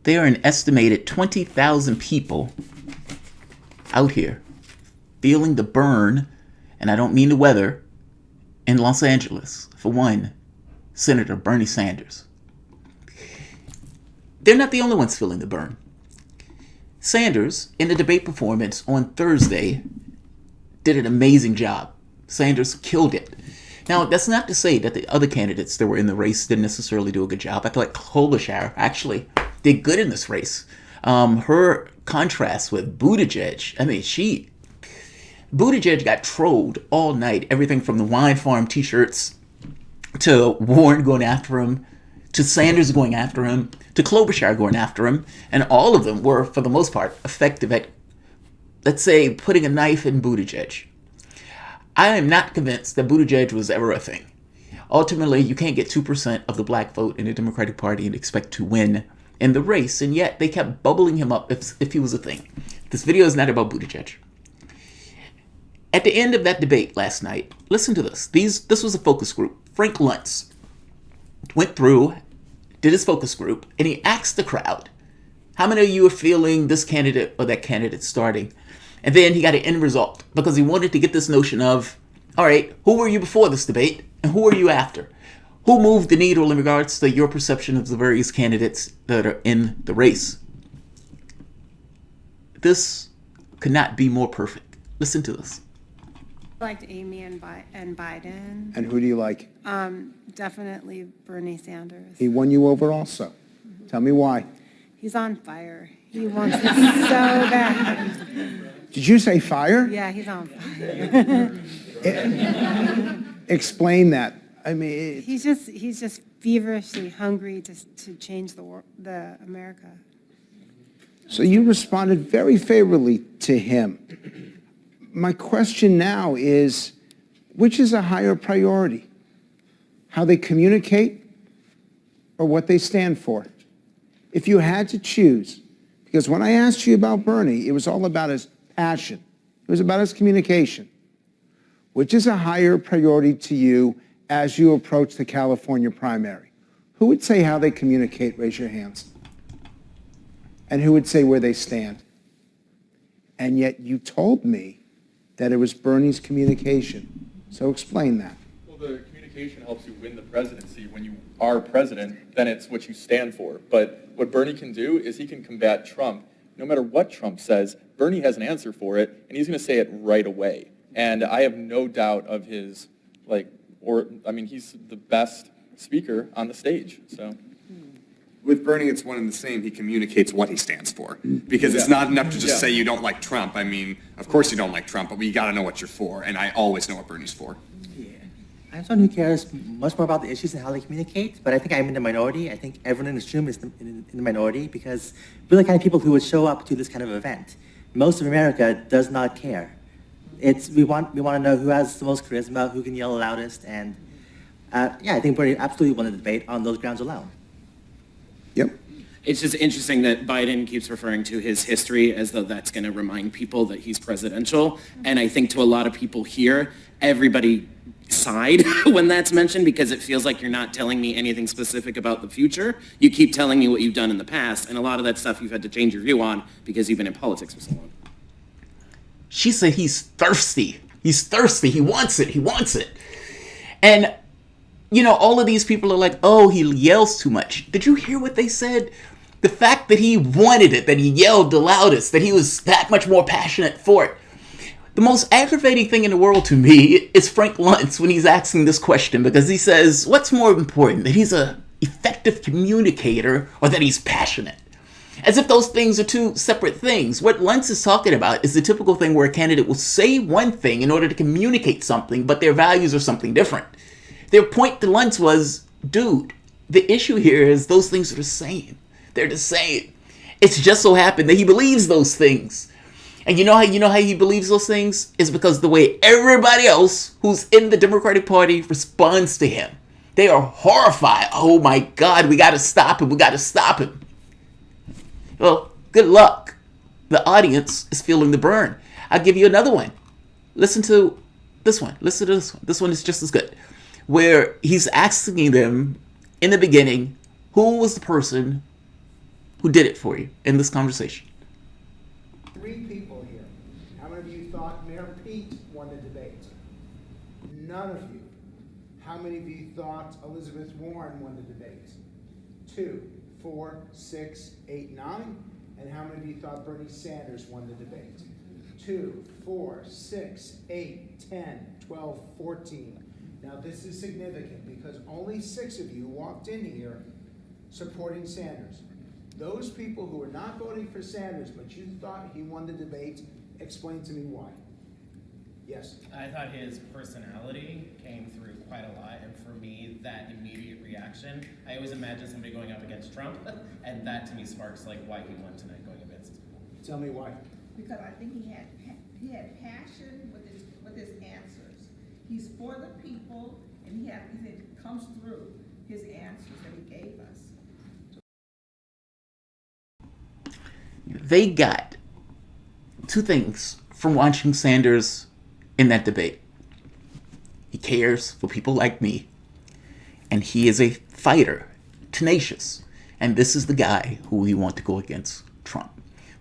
There are an estimated 20,000 people out here feeling the burn, and I don't mean the weather, in Los Angeles for one Senator Bernie Sanders. They're not the only ones feeling the burn. Sanders, in the debate performance on Thursday, did an amazing job. Sanders killed it. Now, that's not to say that the other candidates that were in the race didn't necessarily do a good job. I feel like Klobuchar actually did good in this race. Her contrast with Buttigieg, Buttigieg got trolled all night. Everything from the wine farm t-shirts to Warren going after him, to Sanders going after him, to Klobuchar going after him. And all of them were, for the most part, effective at, let's say, putting a knife in Buttigieg. I am not convinced that Buttigieg was ever a thing. Ultimately, you can't get 2% of the black vote in the Democratic Party and expect to win in the race, and yet they kept bubbling him up if he was a thing. This video is not about Buttigieg. At the end of that debate last night, listen to this. This was a focus group. Frank Luntz went through, did his focus group, and he asked the crowd, how many of you are feeling this candidate or that candidate starting? And then he got an end result because he wanted to get this notion of, all right, who were you before this debate and who are you after? Who moved the needle in regards to your perception of the various candidates that are in the race? This could not be more perfect. Listen to this. I liked Amy and Biden. And who do you like? Definitely Bernie Sanders. He won you over also. Tell me why. He's on fire. He wants it so bad. Did you say fire? Yeah, he's on fire. Explain that. I mean, He's just feverishly hungry to change the America. so you responded very favorably to him. My question now is, which is a higher priority? How they communicate or what they stand for? If you had to choose, because when I asked you about Bernie, it was all about his passion. It was about his communication. Which is a higher priority to you as you approach the California primary? Who would say how they communicate? Raise your hands. And who would say where they stand? And yet you told me that it was Bernie's communication. So explain that. Well, the communication helps you win the presidency. When you are president, then it's what you stand for. But what Bernie can do is he can combat Trump. No matter what Trump says, Bernie has an answer for it, and he's going to say it right away. And I have no doubt of his, he's the best speaker on the stage, so. With Bernie, it's one and the same. He communicates what he stands for. Because it's not enough to just say you don't like Trump. I mean, of course you don't like Trump, but you got to know what you're for. And I always know what Bernie's for. Yeah. I'm someone who cares much more about the issues and how they communicate, but I think I'm in the minority. I think everyone in this room is in the minority because we're the kind of people who would show up to this kind of event. Most of America does not care. We want to know who has the most charisma, who can yell loudest, and I think Bernie absolutely won the debate on those grounds alone. Yep. It's just interesting that Biden keeps referring to his history as though that's going to remind people that he's presidential. And I think to a lot of people here, everybody sighed when that's mentioned because it feels like you're not telling me anything specific about the future. You keep telling me what you've done in the past, and a lot of that stuff you've had to change your view on because you've been in politics for so long. She said he's thirsty. He's thirsty. He wants it. He wants it. And, all of these people are like, oh, he yells too much. Did you hear what they said? The fact that he wanted it, that he yelled the loudest, that he was that much more passionate for it. The most aggravating thing in the world to me is Frank Luntz when he's asking this question, because he says, what's more important, that he's an effective communicator or that he's passionate? As if those things are two separate things. What Luntz is talking about is the typical thing where a candidate will say one thing in order to communicate something, but their values are something different. Their point to Luntz was, dude, the issue here is those things are the same. They're the same. It's just so happened that he believes those things. And you know how he believes those things? Is because the way everybody else who's in the Democratic Party responds to him. They are horrified. Oh my God, we got to stop him. We got to stop him. Well, good luck. The audience is feeling the burn. I'll give you another one. Listen to this one. Listen to this one. This one is just as good. Where he's asking them in the beginning, who was the person who did it for you in this conversation. 3 people here. How many of you thought Mayor Pete won the debate? None of you. How many of you thought Elizabeth Warren won the debate? 2, 4, 6, 8, 9. And how many of you thought Bernie Sanders won the debate? 2, 4, 6, 8, 10, 12, 14. Now this is significant because only 6 of you walked in here supporting Sanders. Those people who are not voting for Sanders, but you thought he won the debate, explain to me why. Yes? I thought his personality came through quite a lot, and for me, that immediate reaction, I always imagine somebody going up against Trump, and that to me sparks like why he won tonight going against his people. Tell me why. Because I think he had passion with his answers. He's for the people, and it comes through his answers that he gave us. They got 2 things from watching Sanders in that debate. He cares for people like me, and he is a fighter, tenacious. And this is the guy who we want to go against Trump.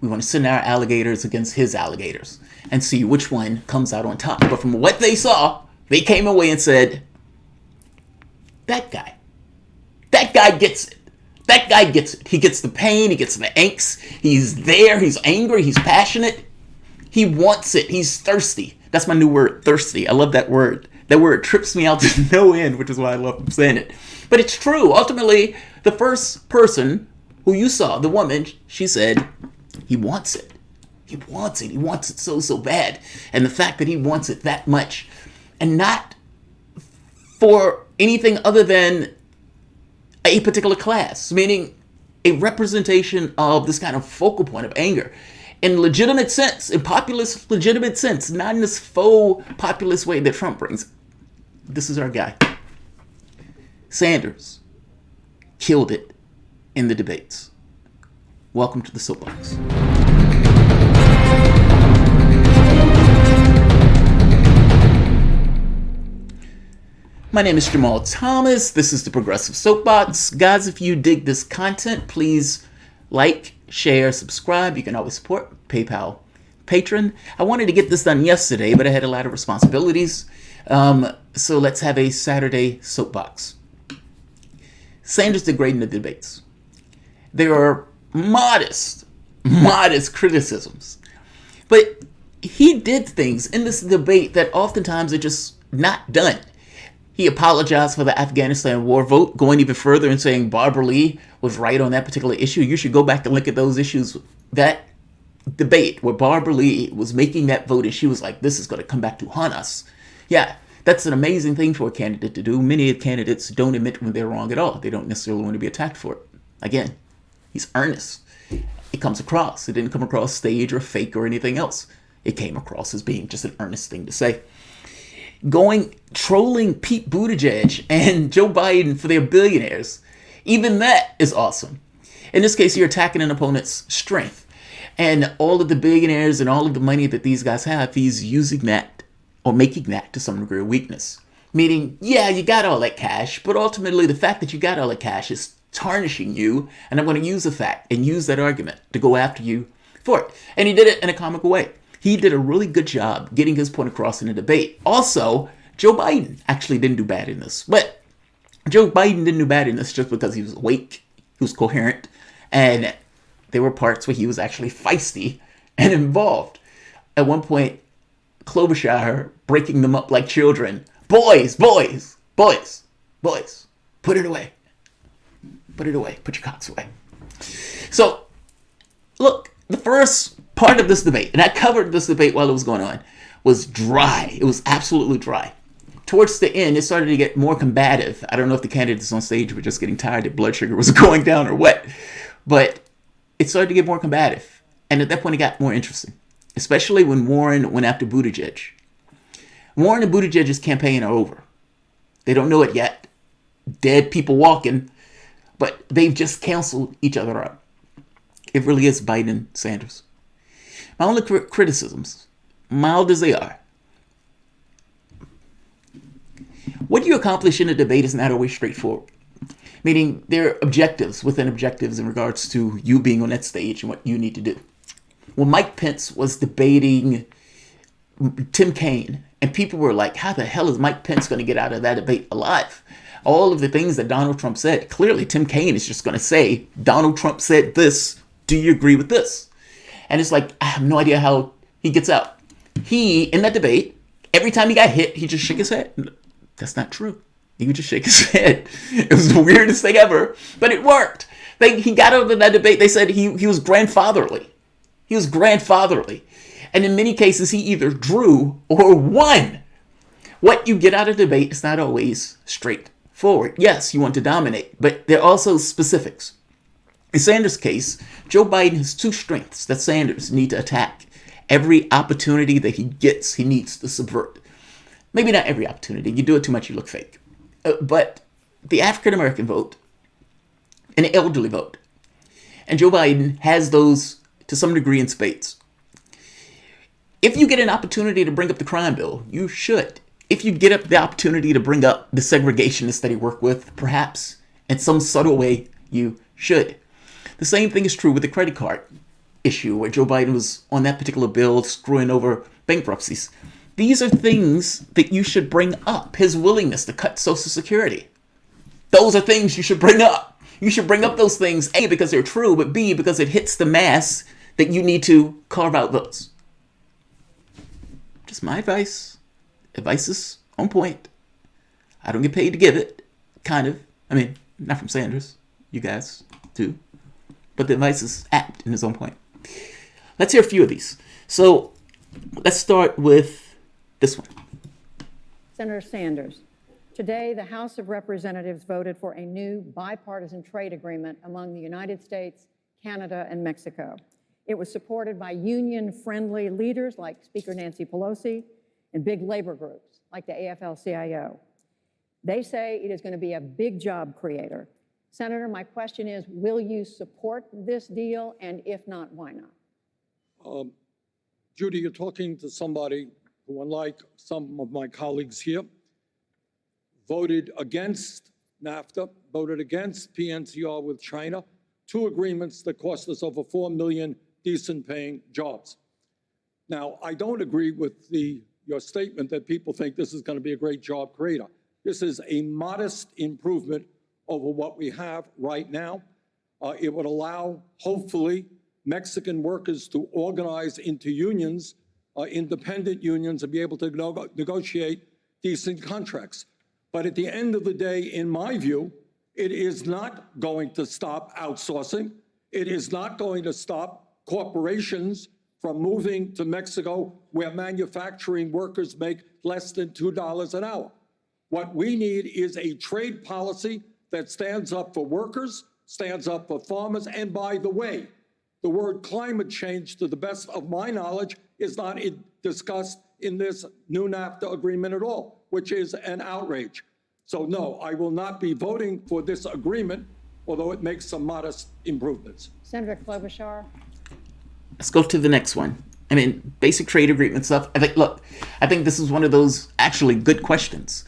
We want to send our alligators against his alligators and see which one comes out on top. But from what they saw, they came away and said, that guy gets it. That guy gets it. He gets the pain. He gets the angst. He's there. He's angry. He's passionate. He wants it. He's thirsty. That's my new word, thirsty. I love that word. That word trips me out to no end, which is why I love saying it. But it's true. Ultimately, the first person who you saw, the woman, she said, he wants it. He wants it. He wants it so, so bad. And the fact that he wants it that much, and not for anything other than a particular class, meaning a representation of this kind of focal point of anger in legitimate sense, in populist legitimate sense, not in this faux populist way that Trump brings. This is our guy. Sanders killed it in the debates. Welcome to the soapbox. My name is Jamarl Thomas. This is the Progressive Soapbox. Guys, if you dig this content, please like, share, subscribe. You can always support PayPal, Patreon. I wanted to get this done yesterday, but I had a lot of responsibilities. So let's have a Saturday soapbox. Sanders did great in the debates. There are modest criticisms. But he did things in this debate that oftentimes are just not done. He apologized for the Afghanistan war vote, going even further and saying Barbara Lee was right on that particular issue. You should go back and look at those issues, that debate where Barbara Lee was making that vote and she was like, this is going to come back to haunt us. Yeah, that's an amazing thing for a candidate to do. Many candidates don't admit when they're wrong at all. They don't necessarily want to be attacked for it. Again, he's earnest. It comes across. It didn't come across stage or fake or anything else. It came across as being just an earnest thing to say. Trolling Pete Buttigieg and Joe Biden for their billionaires. Even that is awesome. In this case, you're attacking an opponent's strength. And all of the billionaires and all of the money that these guys have, he's using that or making that to some degree a weakness. Meaning, yeah, you got all that cash, but ultimately the fact that you got all that cash is tarnishing you, and I'm going to use the fact and use that argument to go after you for it. And he did it in a comical way. He did a really good job getting his point across in the debate. Also, Joe Biden actually didn't do bad in this. But Joe Biden didn't do bad in this just because he was awake, he was coherent, and there were parts where he was actually feisty and involved. At one point, Klobuchar breaking them up like children. Boys, boys, boys, boys, put it away. Put it away. Put your cocks away. So, look, the first part of this debate, and I covered this debate while it was going on, was dry. It was absolutely dry. Towards the end, it started to get more combative. I don't know if the candidates on stage were just getting tired that blood sugar was going down or what, but it started to get more combative. And at that point, it got more interesting, especially when Warren went after Buttigieg. Warren and Buttigieg's campaign are over. They don't know it yet. Dead people walking, but they've just canceled each other out. It really is Biden Sanders. My only criticisms, mild as they are, what you accomplish in a debate is not always straightforward. meaning there are objectives within objectives in regards to you being on that stage and what you need to do. When Mike Pence was debating Tim Kaine, and people were like, how the hell is Mike Pence going to get out of that debate alive? All of the things that Donald Trump said, clearly Tim Kaine is just going to say, Donald Trump said this, do you agree with this? And it's like, I have no idea how he gets out. He, in that debate, every time he got hit, he just shook his head. That's not true. He would just shake his head. It was the weirdest thing ever, but it worked. He got out of that debate. They said he was grandfatherly. He was grandfatherly. And in many cases, he either drew or won. What you get out of debate is not always straightforward. Yes, you want to dominate, but there are also specifics. In Sanders' case, Joe Biden has two strengths that Sanders need to attack. Every opportunity that he gets, he needs to subvert. Maybe not every opportunity. You do it too much, you look fake. But the African-American vote, an elderly vote, and Joe Biden has those to some degree in spades. If you get an opportunity to bring up the crime bill, you should. If you get up the opportunity to bring up the segregationists that he worked with, perhaps in some subtle way, you should. The same thing is true with the credit card issue, where Joe Biden was on that particular bill screwing over bankruptcies. These are things that you should bring up. His willingness to cut Social Security. Those are things you should bring up. You should bring up those things, A, because they're true, but B, because it hits the mass that you need to carve out votes. Just my advice. Advice is on point. I don't get paid to give it. Kind of. I mean, not from Sanders. You guys do. But the advice is apt and is on point. Let's hear a few of these. So let's start with this one. Senator Sanders, today the House of Representatives voted for a new bipartisan trade agreement among the United States, Canada, and Mexico. It was supported by union-friendly leaders like Speaker Nancy Pelosi and big labor groups like the AFL-CIO. They say it is going to be a big job creator. Senator, my question is, will you support this deal? And if not, why not? Judy, you're talking to somebody who, unlike some of my colleagues here, voted against NAFTA, voted against PNCR with China, two agreements that cost us over 4 million decent-paying jobs. Now, I don't agree with your statement that people think this is going to be a great job creator. This is a modest improvement over what we have right now. It would allow, hopefully, Mexican workers to organize into unions, independent unions, and be able to negotiate decent contracts. But at the end of the day, in my view, it is not going to stop outsourcing. It is not going to stop corporations from moving to Mexico, where manufacturing workers make less than $2 an hour. What we need is a trade policy that stands up for workers, stands up for farmers, and by the way, the word climate change, to the best of my knowledge, is not discussed in this new NAFTA agreement at all, which is an outrage. So no, I will not be voting for this agreement, although it makes some modest improvements. Senator Klobuchar. Let's go to the next one. I mean, basic trade agreement stuff. I think this is one of those actually good questions.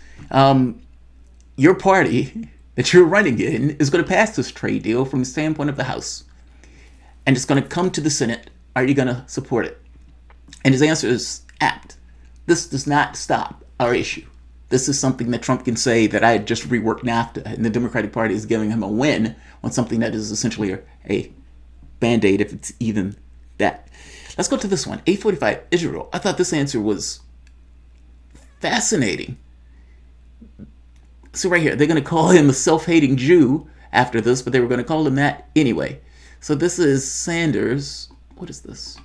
Your party that you're running in is going to pass this trade deal from the standpoint of the House. And it's going to come to the Senate. Are you going to support it? And his answer is apt. This does not stop our issue. This is something that Trump can say that I had just reworked NAFTA, and the Democratic Party is giving him a win on something that is essentially a Band-Aid, if it's even that. Let's go to this one. 845 Israel. I thought this answer was fascinating. So right here, they're going to call him a self-hating Jew after this, but they were going to call him that anyway. So this is Sanders. What is this?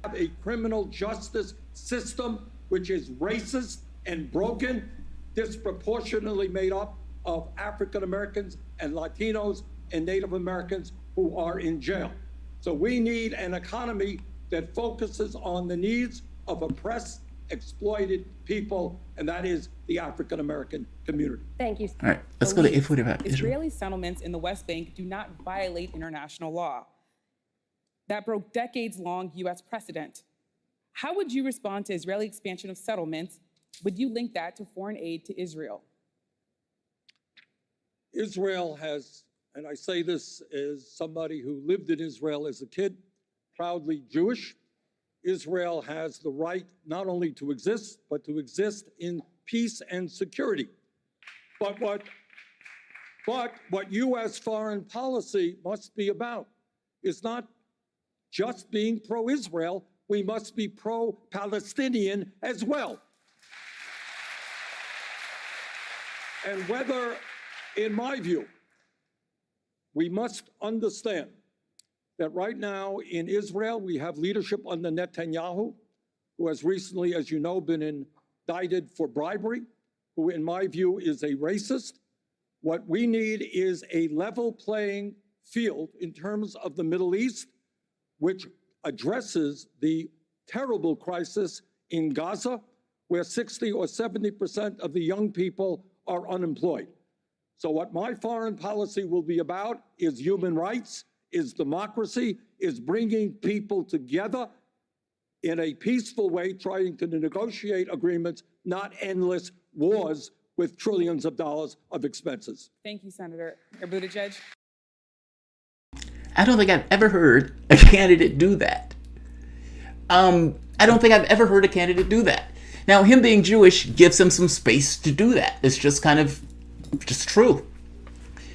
Have a criminal justice system which is racist and broken, disproportionately made up of African Americans and Latinos and Native Americans who are in jail. So we need an economy that focuses on the needs of oppressed, exploited people, and that is the African American community. Thank you. All right, let's go to 845 Israel. Israeli settlements in the West Bank do not violate international law. That broke decades-long U.S. precedent. How would you respond to Israeli expansion of settlements? Would you link that to foreign aid to Israel? Israel has, and I say this as somebody who lived in Israel as a kid, proudly Jewish, Israel has the right not only to exist, but to exist in peace and security. But what U.S. foreign policy must be about is not just being pro-Israel, we must be pro-Palestinian as well. And whether, in my view, we must understand that right now in Israel, we have leadership under Netanyahu, who has recently, as you know, been indicted for bribery, who in my view is a racist. What we need is a level playing field in terms of the Middle East, which addresses the terrible crisis in Gaza, where 60 or 70% of the young people are unemployed. So what my foreign policy will be about is human rights, is democracy, is bringing people together in a peaceful way, trying to negotiate agreements, not endless wars with trillions of dollars of expenses. Thank you, Senator. Mayor Buttigieg. I don't think I've ever heard a candidate do that. I don't think I've ever heard a candidate do that. Now, him being Jewish gives him some space to do that. It's just kind of just true.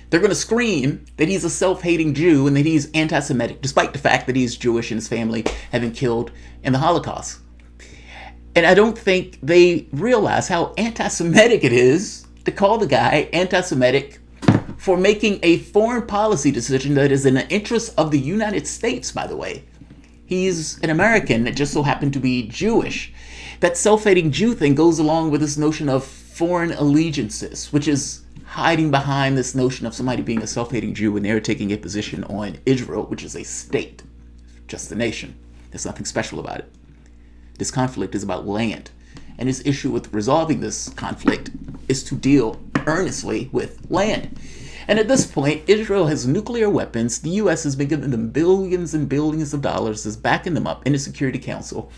They're going to scream that he's a self-hating Jew and that he's anti-Semitic, despite the fact that he's Jewish and his family have been killed in the Holocaust. And I don't think they realize how anti-Semitic it is to call the guy anti-Semitic for making a foreign policy decision that is in the interest of the United States, by the way. He's an American that just so happened to be Jewish. That self-hating Jew thing goes along with this notion of foreign allegiances, which is hiding behind this notion of somebody being a self-hating Jew when they're taking a position on Israel, which is a state, just a nation. There's nothing special about it. This conflict is about land. And his issue with resolving this conflict is to deal earnestly with land. And at this point, Israel has nuclear weapons. The U.S. has been giving them billions and billions of dollars, is backing them up in the Security Council.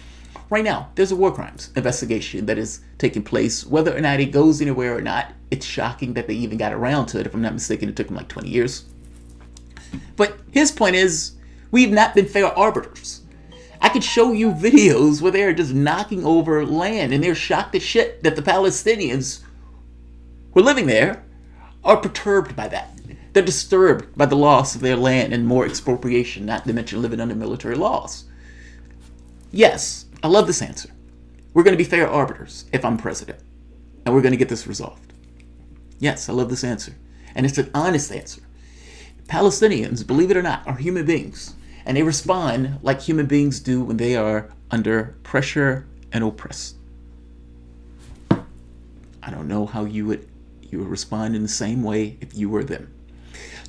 Right now, there's a war crimes investigation that is taking place. Whether or not it goes anywhere or not, it's shocking that they even got around to it. If I'm not mistaken, it took them like 20 years. But his point is, we've not been fair arbiters. I could show you videos where they're just knocking over land and they're shocked as shit that the Palestinians who are living there are perturbed by that. They're disturbed by the loss of their land and more expropriation, not to mention living under military laws. Yes, I love this answer. We're going to be fair arbiters if I'm president, and we're going to get this resolved. Yes, I love this answer. And it's an honest answer. Palestinians, believe it or not, are human beings, and they respond like human beings do when they are under pressure and oppressed. I don't know how you would respond in the same way if you were them.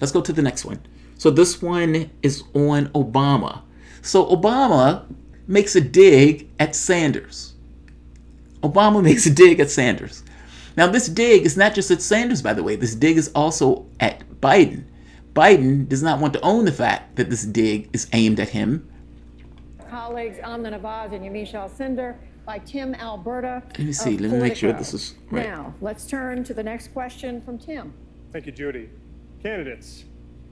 Let's go to the next one. So this one is on Obama. So Obama makes a dig at Sanders. Obama makes a dig at Sanders. Now this dig is not just at Sanders, by the way. This dig is also at Biden. Biden does not want to own the fact that this dig is aimed at him. Colleagues Amna Nawaz and Yamiche Alcindor by Tim Alberta. Let me see. Let me make sure this is right. Now, let's turn to the next question from Tim. Thank you, Judy. Candidates,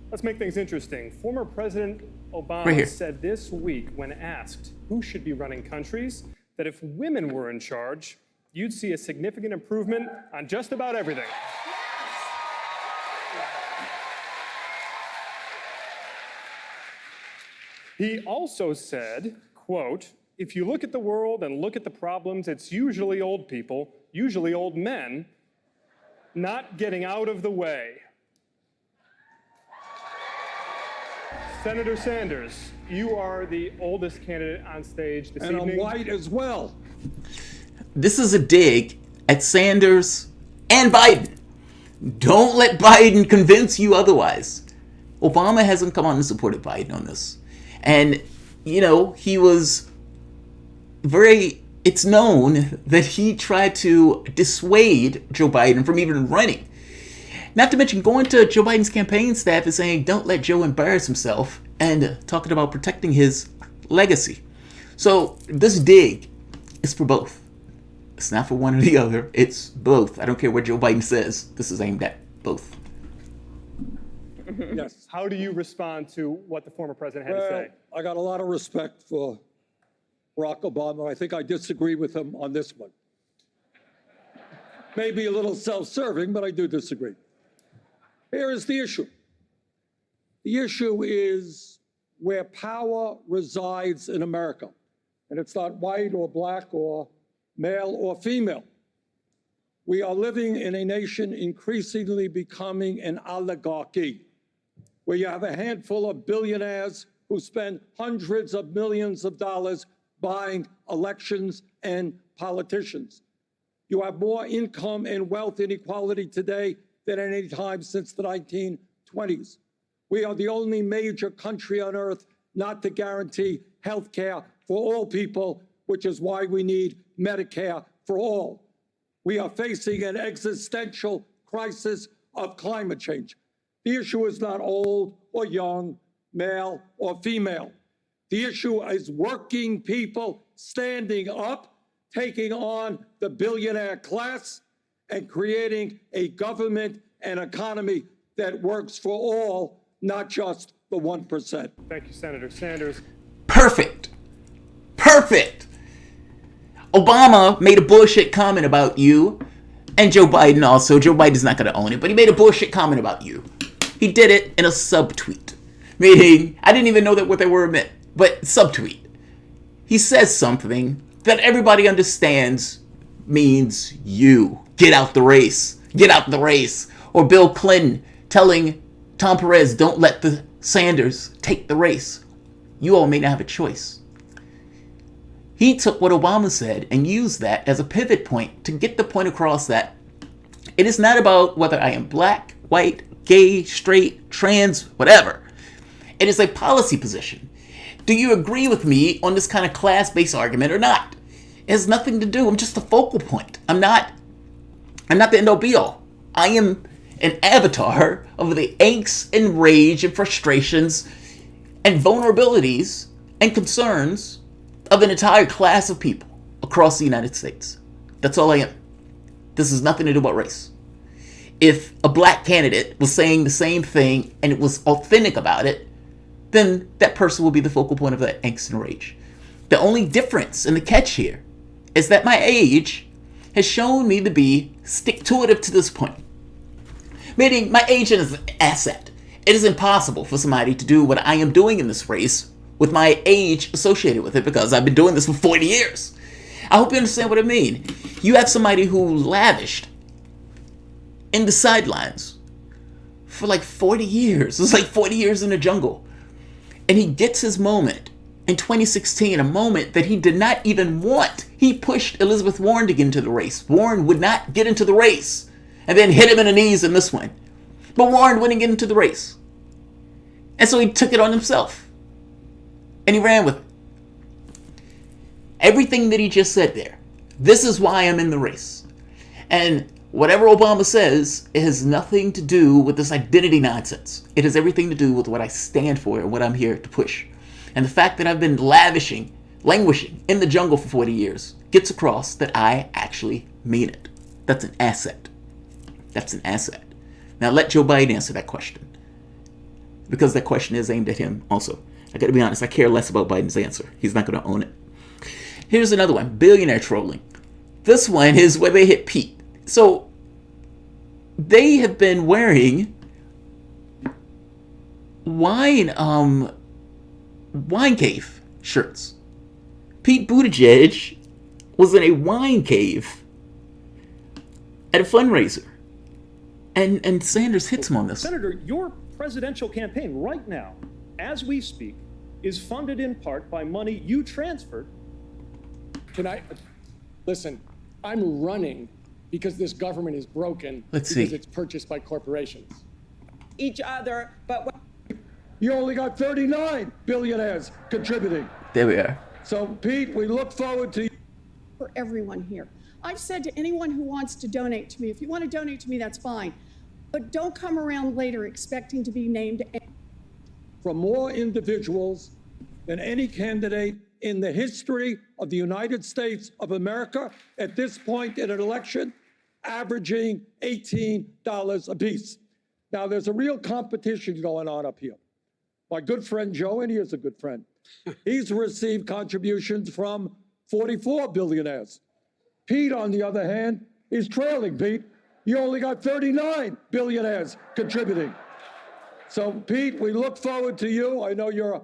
let's make things interesting. Former President Obama Right here. said this week when asked who should be running countries that if women were in charge, you'd see a significant improvement on just about everything. He also said, quote, if you look at the world and look at the problems, it's usually old people, usually old men, not getting out of the way. Senator Sanders, you are the oldest candidate on stage this evening. And I'm white as well. This is a dig at Sanders and Biden. Don't let Biden convince you otherwise. Obama hasn't come on and supported Biden on this. And, you know, he was it's known that he tried to dissuade Joe Biden from even running. Not to mention going to Joe Biden's campaign staff and saying, don't let Joe embarrass himself, and talking about protecting his legacy. So this dig is for both. It's not for one or the other. It's both. I don't care what Joe Biden says. This is aimed at both. Yes. How do you respond to what the former president had to say? I got a lot of respect for Barack Obama. I think I disagree with him on this one. Maybe a little self-serving, but I do disagree. Here is the issue. The issue is where power resides in America. And it's not white or black or male or female. We are living in a nation increasingly becoming an oligarchy, where you have a handful of billionaires who spend hundreds of millions of dollars buying elections and politicians. You have more income and wealth inequality today than at any time since the 1920s. We are the only major country on earth not to guarantee health care for all people, which is why we need Medicare for all. We are facing an existential crisis of climate change. The issue is not old or young, male or female. The issue is working people standing up, taking on the billionaire class, and creating a government and economy that works for all, not just the 1%. Thank you, Senator Sanders. Perfect. Perfect. Obama made a bullshit comment about you, and Joe Biden also. Joe Biden's not going to own it, but he made a bullshit comment about you. He did it in a subtweet, meaning I didn't even know that what that word meant, but subtweet. He says something that everybody understands means you. Get out the race. Get out the race. Or Bill Clinton telling Tom Perez, don't let the Sanders take the race. You all may not have a choice. He took what Obama said and used that as a pivot point to get the point across that it is not about whether I am black, white, gay, straight, trans, whatever. It is a policy position. Do you agree with me on this kind of class-based argument or not? It has nothing to do. I'm just a focal point. I'm not the end-all be-all. I am an avatar of the angst and rage and frustrations and vulnerabilities and concerns of an entire class of people across the United States. That's all I am. This has nothing to do about race. If a black candidate was saying the same thing and it was authentic about it, then that person will be the focal point of that angst and rage. The only difference and the catch here is that my age has shown me to be stick-to-itive to this point. Meaning my age is an asset. It is impossible for somebody to do what I am doing in this race with my age associated with it because I've been doing this for 40 years. I hope you understand what I mean. You have somebody who lavished in the sidelines for like 40 years. It's like 40 years in the jungle. And he gets his moment in 2016, a moment that he did not even want. He pushed Elizabeth Warren to get into the race. Warren would not get into the race and then hit him in the knees in this one. But Warren wouldn't get into the race. And so he took it on himself. And he ran with it. Everything that he just said there. This is why I'm in the race. And whatever Obama says, it has nothing to do with this identity nonsense. It has everything to do with what I stand for and what I'm here to push. And the fact that I've been languishing in the jungle for 40 years gets across that I actually mean it. That's an asset. That's an asset. Now let Joe Biden answer that question. Because that question is aimed at him also. I gotta be honest, I care less about Biden's answer. He's not gonna own it. Here's another one, billionaire trolling. This one is where they hit Pete. So, they have been wearing wine cave shirts. Pete Buttigieg was in a wine cave at a fundraiser. And Sanders hits him on this. Senator, your presidential campaign right now, as we speak, is funded in part by money you transferred. Listen, I'm running because this government is broken. Let's because see. it's purchased by corporations. Each other, but You only got 39 billionaires contributing. There we are. So, Pete, we look forward to for everyone here. I've said to anyone who wants to donate to me, if you want to donate to me, that's fine. But don't come around later expecting to be named. from more individuals than any candidate in the history of the United States of America at this point in an election, averaging $18 apiece. Now, there's a real competition going on up here. My good friend Joe, and he is a good friend, he's received contributions from 44 billionaires. Pete, on the other hand, is trailing, Pete. You only got 39 billionaires contributing. So, Pete, we look forward to you. I know you're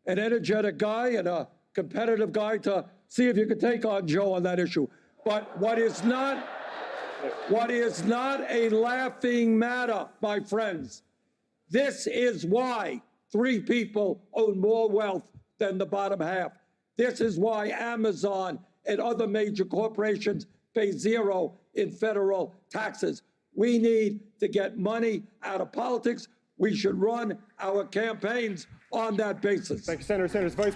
an energetic guy and a competitive guy to see if you can take on Joe on that issue. But what is not a laughing matter, my friends, this is why 3 people own more wealth than the bottom half. This is why Amazon and other major corporations pay 0 in federal taxes. We need to get money out of politics. We should run our campaigns on that basis. Thank you, Senator Sanders. Vice.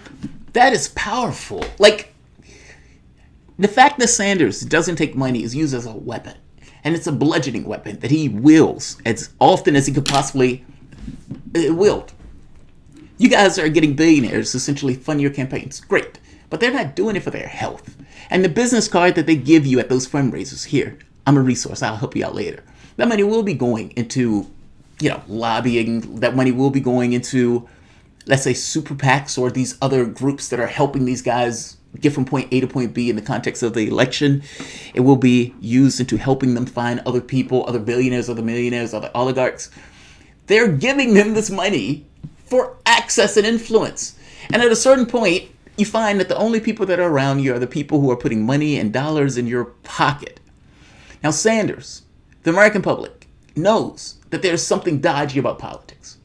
That is powerful. Like, the fact that Sanders doesn't take money is used as a weapon. And it's a bludgeoning weapon that he wields as often as he could possibly wield. You guys are getting billionaires to essentially fund your campaigns. Great. But they're not doing it for their health. And the business card that they give you at those fundraisers, here, I'm a resource, I'll help you out later. That money will be going into, lobbying. That money will be going into, let's say, super PACs or these other groups that are helping these guys get from point A to point B in the context of the election. It will be used into helping them find other people, other billionaires, other millionaires, other oligarchs. They're giving them this money for access and influence. And at a certain point, you find that the only people that are around you are the people who are putting money and dollars in your pocket. Now, Sanders, the American public, knows that there's something dodgy about politics.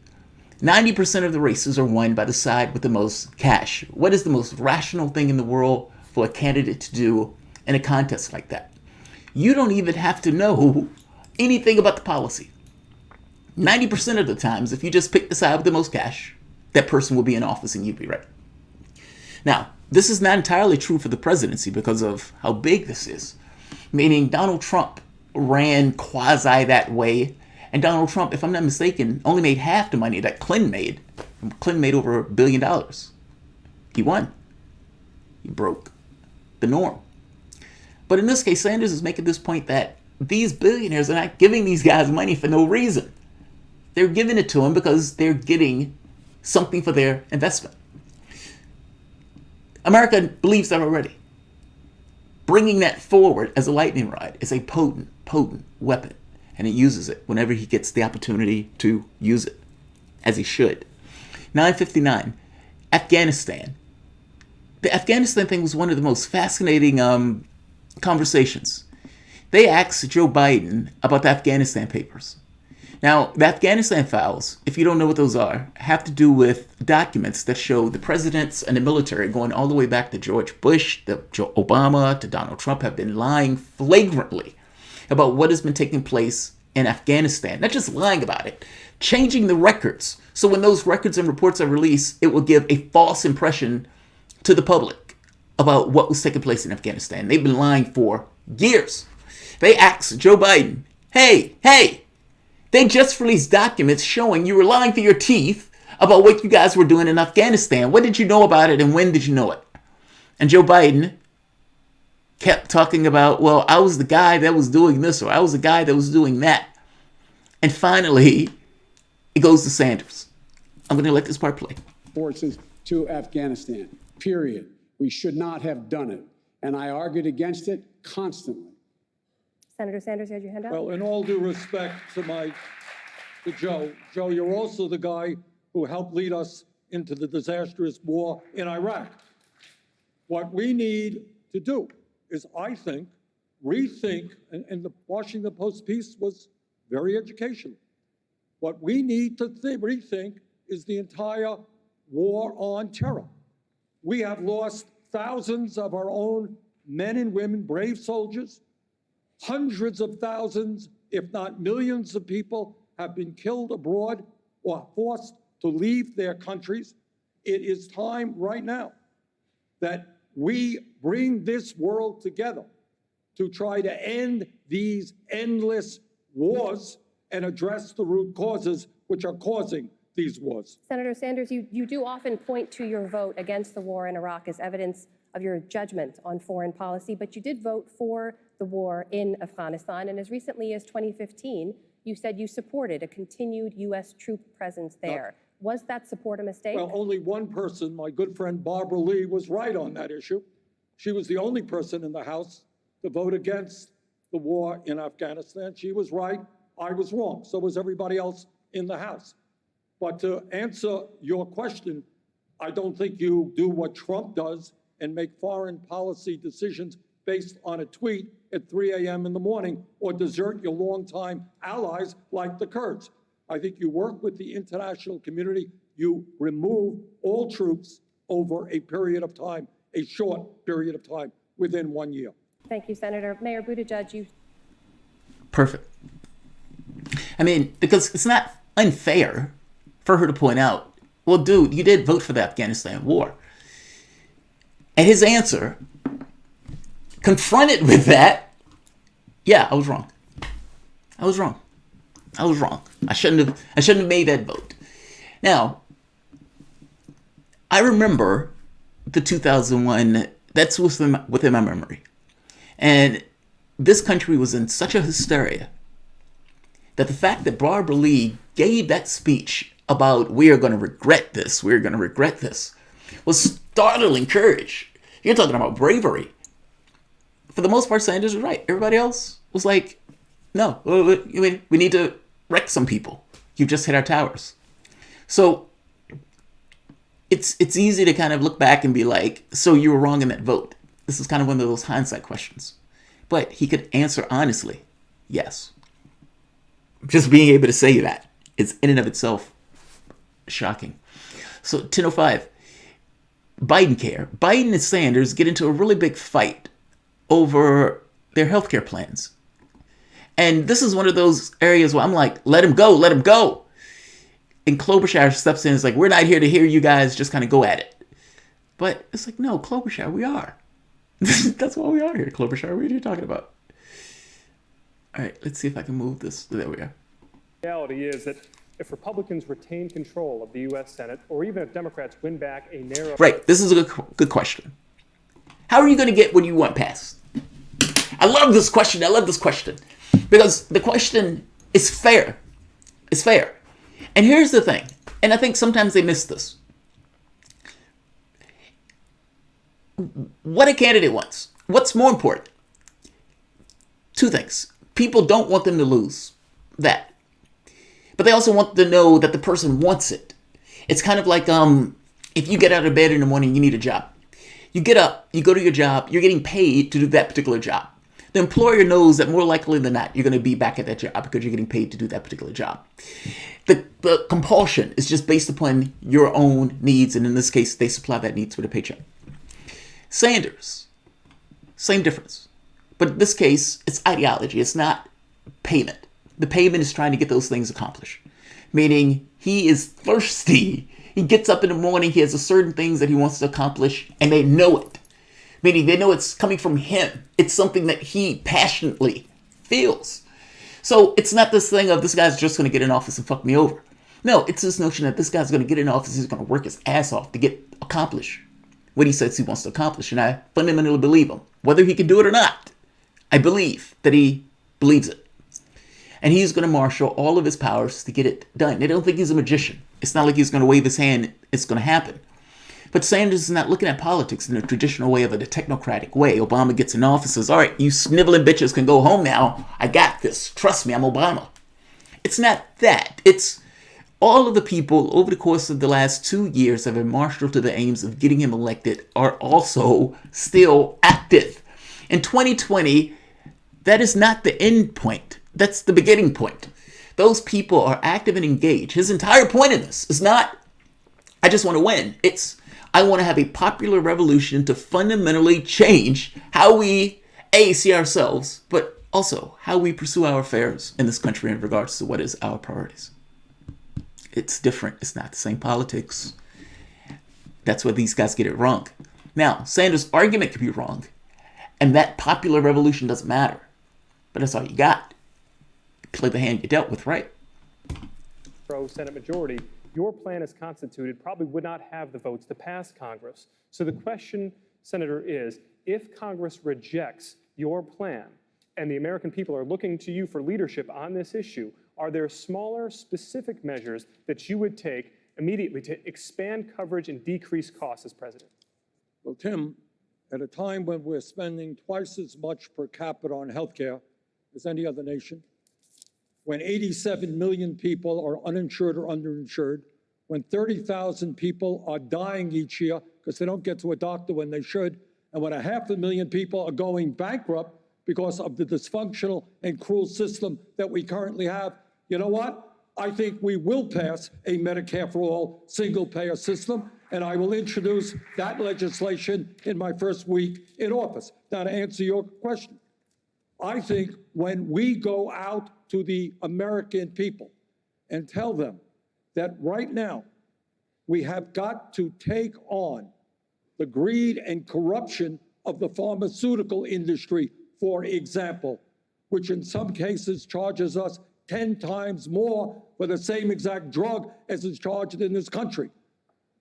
90% of the races are won by the side with the most cash. What is the most rational thing in the world for a candidate to do in a contest like that? You don't even have to know anything about the policy. 90% of the times, if you just pick the side with the most cash, that person will be in office and you'd be right. Now, this is not entirely true for the presidency because of how big this is. Meaning Donald Trump ran quasi that way. And Donald Trump, if I'm not mistaken, only made half the money that Clinton made. Clinton made over $1 billion. He won. He broke the norm. But in this case, Sanders is making this point that these billionaires are not giving these guys money for no reason. They're giving it to them because they're getting something for their investment. America believes that already. Bringing that forward as a lightning rod is a potent weapon. And he uses it whenever he gets the opportunity to use it, as he should. 9:59, Afghanistan. The Afghanistan thing was one of the most fascinating conversations. They asked Joe Biden about the Afghanistan papers. Now, the Afghanistan files, if you don't know what those are, have to do with documents that show the presidents and the military going all the way back to George Bush, to Joe Obama, to Donald Trump have been lying flagrantly about what has been taking place in Afghanistan. Not just lying about it, changing the records. So when those records and reports are released, it will give a false impression to the public about what was taking place in Afghanistan. They've been lying for years. They asked Joe Biden, hey, they just released documents showing you were lying through your teeth about what you guys were doing in Afghanistan. What did you know about it and when did you know it? And Joe Biden kept talking about, well, I was the guy that was doing this or I was the guy that was doing that. And finally, it goes to Sanders. I'm going to let this part play. Forces to Afghanistan, period. We should not have done it. And I argued against it constantly. Senator Sanders, you had your hand up? Well, in all due respect to Joe, you're also the guy who helped lead us into the disastrous war in Iraq. What we need to do is, I think, rethink, and the Washington Post piece was very educational. What we need to rethink is the entire war on terror. We have lost thousands of our own men and women, brave soldiers. Hundreds of thousands, if not millions of people have been killed abroad or forced to leave their countries. It is time right now that we bring this world together to try to end these endless wars and address the root causes which are causing these wars. Senator Sanders, you do often point to your vote against the war in Iraq as evidence of your judgment on foreign policy, but you did vote for the war in Afghanistan, and as recently as 2015, you said you supported a continued U.S. troop presence there. Was that support a mistake? Well, only one person, my good friend Barbara Lee, was right on that issue. She was the only person in the House to vote against the war in Afghanistan. She was right, I was wrong. So was everybody else in the House. But to answer your question, I don't think you do what Trump does and make foreign policy decisions based on a tweet at 3 a.m. in the morning or desert your longtime allies like the Kurds. I think you work with the international community. You remove all troops over a period of time, a short period of time, within 1 year. Thank you, Senator. Mayor Buttigieg, you. Perfect. I mean, because it's not unfair for her to point out, well, dude, you did vote for the Afghanistan war. And his answer, confronted with that, yeah, I was wrong. I was wrong. I was wrong. I shouldn't have made that vote. Now, I remember the 2001, that's within my memory. And this country was in such a hysteria that the fact that Barbara Lee gave that speech about we are going to regret this, we're going to regret this, was startling courage. You're talking about bravery. For the most part, Sanders was right. Everybody else was like, no, we need to wreck some people. You've just hit our towers. So it's easy to kind of look back and be like, so you were wrong in that vote. This is kind of one of those hindsight questions. But he could answer honestly, yes. Just being able to say that is in and of itself shocking. So 10:05, Biden care. Biden and Sanders get into a really big fight over their healthcare plans. And this is one of those areas where I'm like, let him go, let him go. And Klobuchar steps in and is like, we're not here to hear you guys just kind of go at it. But it's like, no, Klobuchar, we are. That's why we are here, Klobuchar. What are you talking about? All right, let's see if I can move this. There we are. The reality is that if Republicans retain control of the U.S. Senate, or even if Democrats win back a narrow... Right, this is a good question. How are you going to get what you want passed? I love this question. I love this question. Because the question is fair. It's fair. And here's the thing, and I think sometimes they miss this. What a candidate wants. What's more important? Two things. People don't want them to lose that. But they also want to know that the person wants it. It's kind of like if you get out of bed in the morning, you need a job. You get up, you go to your job, you're getting paid to do that particular job. The employer knows that more likely than not, you're going to be back at that job because you're getting paid to do that particular job. The compulsion is just based upon your own needs, and in this case, they supply that needs with a paycheck. Sanders, same difference. But in this case, it's ideology. It's not payment. The payment is trying to get those things accomplished. Meaning, he is thirsty. He gets up in the morning, he has a certain things that he wants to accomplish, and they know it. Meaning, they know it's coming from him. It's something that he passionately feels. So it's not this thing of this guy's just going to get in office and fuck me over. No, it's this notion that this guy's going to get in office, he's going to work his ass off to accomplish what he says he wants to accomplish. And I fundamentally believe him. Whether he can do it or not, I believe that he believes it. And he's going to marshal all of his powers to get it done. I don't think he's a magician. It's not like he's going to wave his hand, it's going to happen. But Sanders is not looking at politics in the traditional way of the technocratic way. Obama gets in office and says, all right, you sniveling bitches can go home now. I got this. Trust me, I'm Obama. It's not that. It's all of the people over the course of the last 2 years have been marshaled to the aims of getting him elected are also still active. In 2020, that is not the end point. That's the beginning point. Those people are active and engaged. His entire point in this is not, I just want to win. It's, I want to have a popular revolution to fundamentally change how we, see ourselves, but also how we pursue our affairs in this country in regards to what is our priorities. It's different. It's not the same politics. That's where these guys get it wrong. Now, Sanders' argument could be wrong, and that popular revolution doesn't matter. But that's all you got. Play the hand you dealt with, right? Senate majority, your plan as constituted probably would not have the votes to pass Congress. So the question, Senator, is if Congress rejects your plan and the American people are looking to you for leadership on this issue, are there smaller, specific measures that you would take immediately to expand coverage and decrease costs as president? Well, Tim, at a time when we're spending twice as much per capita on healthcare as any other nation, when 87 million people are uninsured or underinsured, when 30,000 people are dying each year because they don't get to a doctor when they should, and when 500,000 people are going bankrupt because of the dysfunctional and cruel system that we currently have, you know what? I think we will pass a Medicare for all single-payer system, and I will introduce that legislation in my first week in office. Now, to answer your question, I think when we go out to the American people and tell them that right now we have got to take on the greed and corruption of the pharmaceutical industry, for example, which in some cases charges us 10 times more for the same exact drug as is charged in this country.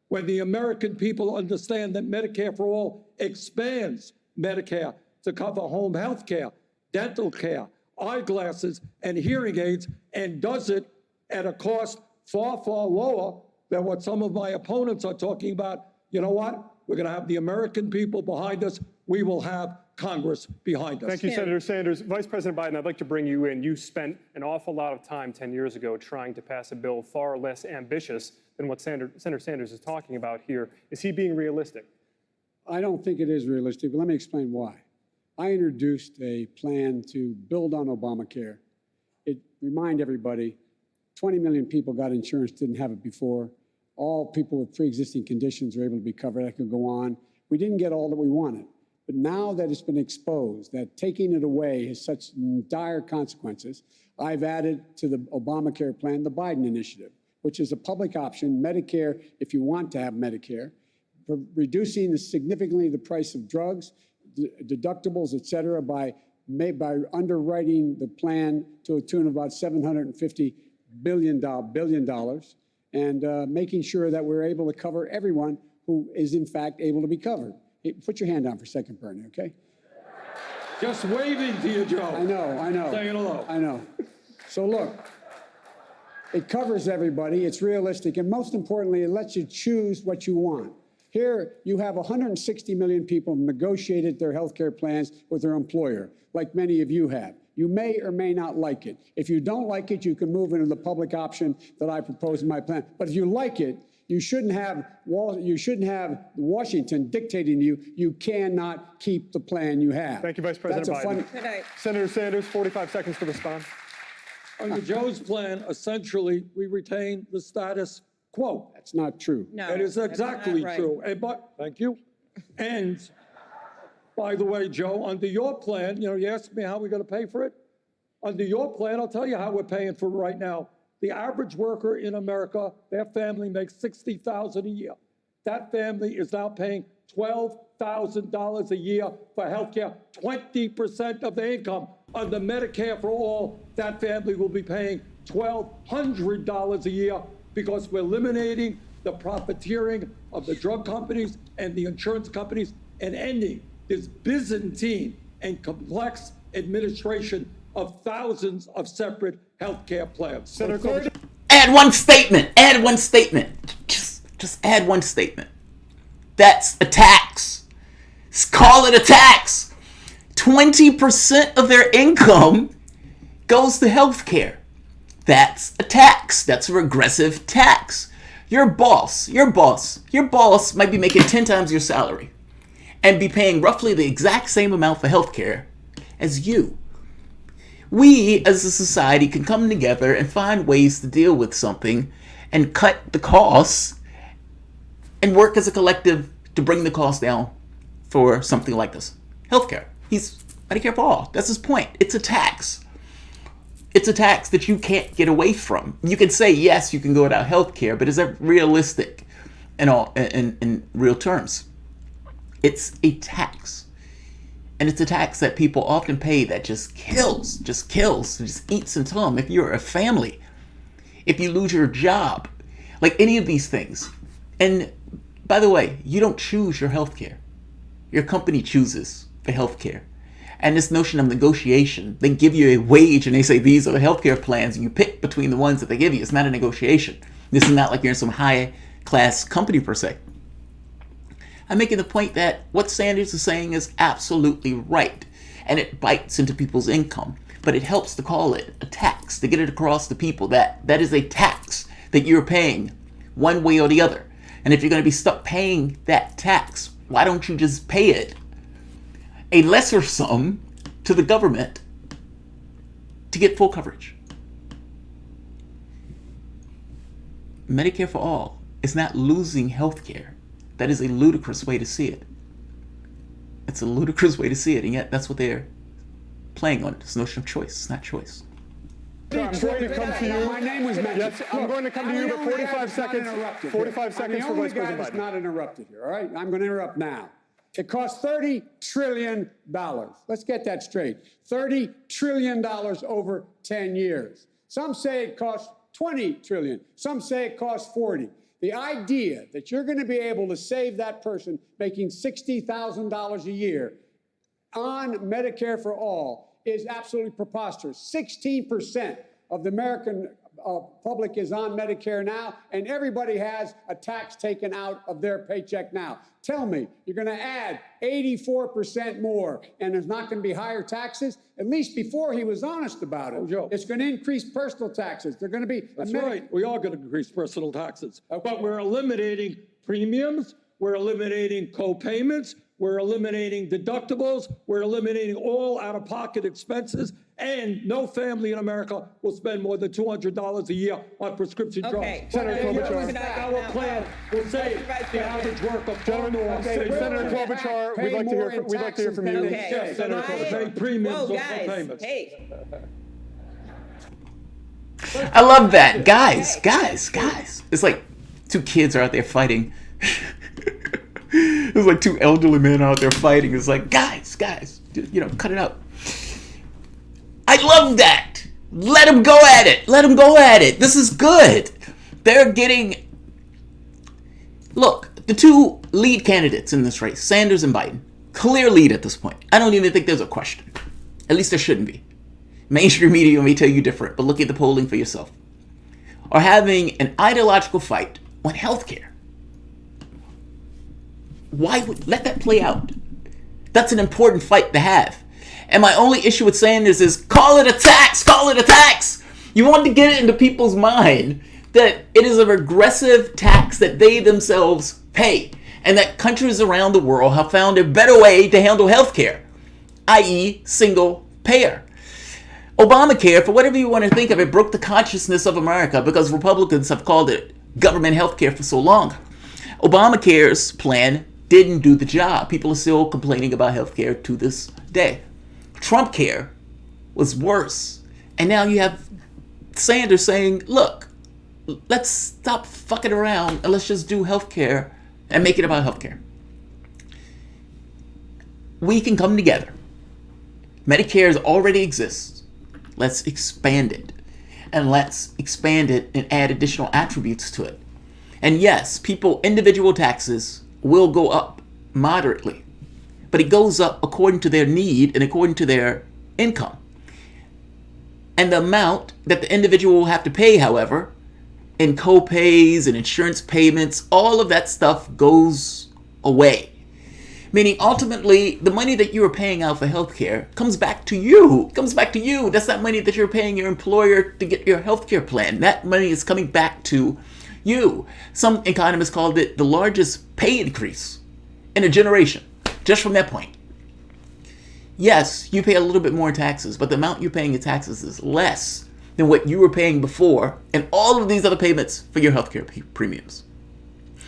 When the American people understand that Medicare for all expands Medicare to cover home health care, dental care, eyeglasses, and hearing aids, and does it at a cost far, far lower than what some of my opponents are talking about, you know what? We're going to have the American people behind us. We will have Congress behind us. Thank you, Senator Sanders. Vice President Biden, I'd like to bring you in. You spent an awful lot of time 10 years ago trying to pass a bill far less ambitious than what Senator Sanders is talking about here. Is he being realistic? I don't think it is realistic, but let me explain why. I introduced a plan to build on Obamacare. Remind everybody, 20 million people got insurance, didn't have it before. All people with pre-existing conditions were able to be covered. I could go on. We didn't get all that we wanted. But now that it's been exposed, that taking it away has such dire consequences, I've added to the Obamacare plan the Biden initiative, which is a public option, Medicare, if you want to have Medicare, for reducing significantly the price of drugs, deductibles, et cetera, by underwriting the plan to a tune of about $750 billion, and making sure that we're able to cover everyone who is, in fact, able to be covered. Hey, put your hand down for a second, Bernie, okay? Just waving to you, Joe. I know. Saying hello. I know. So look, it covers everybody, it's realistic, and most importantly, it lets you choose what you want. Here, you have 160 million people who negotiated their health care plans with their employer, like many of you have. You may or may not like it. If you don't like it, you can move into the public option that I propose in my plan. But if you like it, you shouldn't have Washington dictating to you. You cannot keep the plan you have. Thank you, Vice President Biden. Senator Sanders, 45 seconds to respond. Under Joe's plan, essentially, we retain the status quo. That's not true. No, It is that's exactly not right. true. Thank you. And by the way, Joe, under your plan, you asked me how we're going to pay for it. Under your plan, I'll tell you how we're paying for it right now. The average worker in America, their family makes $60,000 a year. That family is now paying $12,000 a year for health care, 20% of their income. Under Medicare for all, that family will be paying $1,200 a year because we're eliminating the profiteering of the drug companies and the insurance companies and ending this Byzantine and complex administration of thousands of separate healthcare plans. Senator Add one statement. Add one statement. Just add one statement. That's a tax. Call it a tax. 20% of their income goes to healthcare. That's a tax. That's a regressive tax. Your boss might be making 10 times your salary and be paying roughly the exact same amount for healthcare as you. We, as a society, can come together and find ways to deal with something and cut the costs and work as a collective to bring the cost down for something like this. Healthcare. He's Medicare for all. That's his point. It's a tax. It's a tax that you can't get away from. You can say, yes, you can go without healthcare, but is that realistic in real terms? It's a tax. And it's a tax that people often pay that just kills, just eats into them. If you're a family, if you lose your job, like any of these things. And by the way, you don't choose your health care. Your company chooses the health care. And this notion of negotiation, they give you a wage and they say these are the healthcare plans and you pick between the ones that they give you. It's not a negotiation. This is not like you're in some high class company per se. I'm making the point that what Sanders is saying is absolutely right, and it bites into people's income, but it helps to call it a tax, to get it across to people that that is a tax that you're paying one way or the other. And if you're going to be stuck paying that tax, why don't you just pay it a lesser sum to the government to get full coverage? Medicare for all is not losing health care. That is a ludicrous way to see it. It's a ludicrous way to see it, and yet that's what they're playing on. This notion of choice. It's not choice. I'm going to come to you. My name was mentioned. Yes, I'm going to come to you, but 45 seconds. 45 seconds for Vice President Biden. That's Biden. not interrupted here, all right? I'm going to interrupt now. It costs $30 trillion. Let's get that straight. $30 trillion over 10 years. Some say it costs $20 trillion. Some say it costs 40. The idea that you're going to be able to save that person making $60,000 a year on Medicare for all is absolutely preposterous. 16% of the American public is on Medicare now, and everybody has a tax taken out of their paycheck now. Tell me, you're going to add 84% more, and there's not going to be higher taxes? At least before he was honest about it. Joe. It's going to increase personal taxes. They're going to be... That's right. We are going to increase personal taxes. But we're eliminating premiums. We're eliminating co-payments. We're eliminating deductibles. We're eliminating all out-of-pocket expenses. And no family in America will spend more than $200 a year on prescription drugs. Senator Klobuchar. Our plan will save the average worker. Senator Klobuchar, we'd like to hear from you. Okay. Senator Klobuchar, pay premiums or co-payments. Hey. I love that. Guys. It's like two kids are out there fighting. It's like two elderly men out there fighting. It's like, guys, cut it out. I love that. Let them go at it. This is good. They're getting... Look, the two lead candidates in this race, Sanders and Biden, clear lead at this point. I don't even think there's a question. At least there shouldn't be. Mainstream media may tell you different, but look at the polling for yourself. Are having an ideological fight on healthcare. Why would... Let that play out. That's an important fight to have. And my only issue with Sanders is call it a tax. You want to get it into people's mind that it is a regressive tax that they themselves pay, and that countries around the world have found a better way to handle healthcare, i.e. single payer. Obamacare, for whatever you want to think of it, broke the consciousness of America because Republicans have called it government healthcare for so long. Obamacare's plan didn't do the job. People are still complaining about healthcare to this day. Trump care was worse. And now you have Sanders saying, look, let's stop fucking around and let's just do healthcare and make it about healthcare. We can come together. Medicare already exists. Let's expand it. And let's expand it and add additional attributes to it. And yes, individual taxes will go up moderately. But it goes up according to their need and according to their income. And the amount that the individual will have to pay, however, in co-pays and insurance payments, all of that stuff goes away. Meaning, ultimately, the money that you are paying out for healthcare comes back to you. That's not money that you're paying your employer to get your healthcare plan. That money is coming back to you. Some economists called it the largest pay increase in a generation. Just from that point. Yes, you pay a little bit more in taxes, but the amount you're paying in taxes is less than what you were paying before and all of these other payments for your healthcare premiums.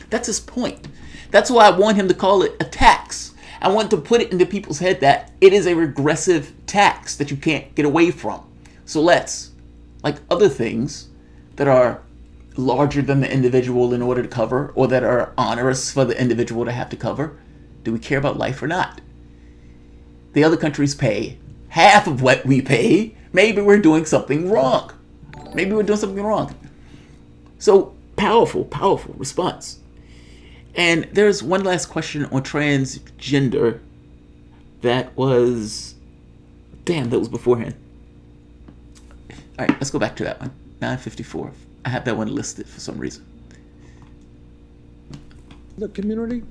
That's his point. That's why I want him to call it a tax. I want to put it into people's head that it is a regressive tax that you can't get away from. So let's, like other things that are larger than the individual in order to cover, or that are onerous for the individual to have to cover, do we care about life or not? The other countries pay half of what we pay. Maybe we're doing something wrong. So powerful response. And there's one last question on transgender that was Damn, that was beforehand. All right, let's go back to that one. 954. I have that one listed for some reason. The community,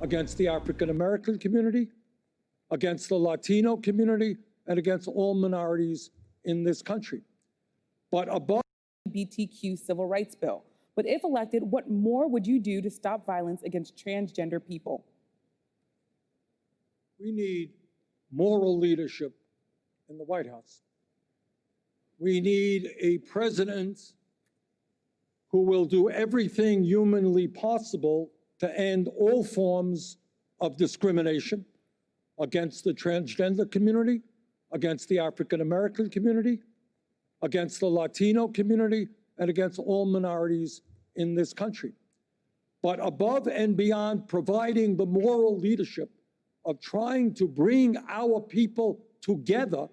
against the African American community, against the Latino community, and against all minorities in this country. But above LGBTQ civil rights bill. But if elected, what more would you do to stop violence against transgender people? we need moral leadership in the White House. We need a president who will do everything humanly possible to end all forms of discrimination against the transgender community, against the African American community, against the Latino community, and against all minorities in this country. But above and beyond providing the moral leadership of trying to bring our people together,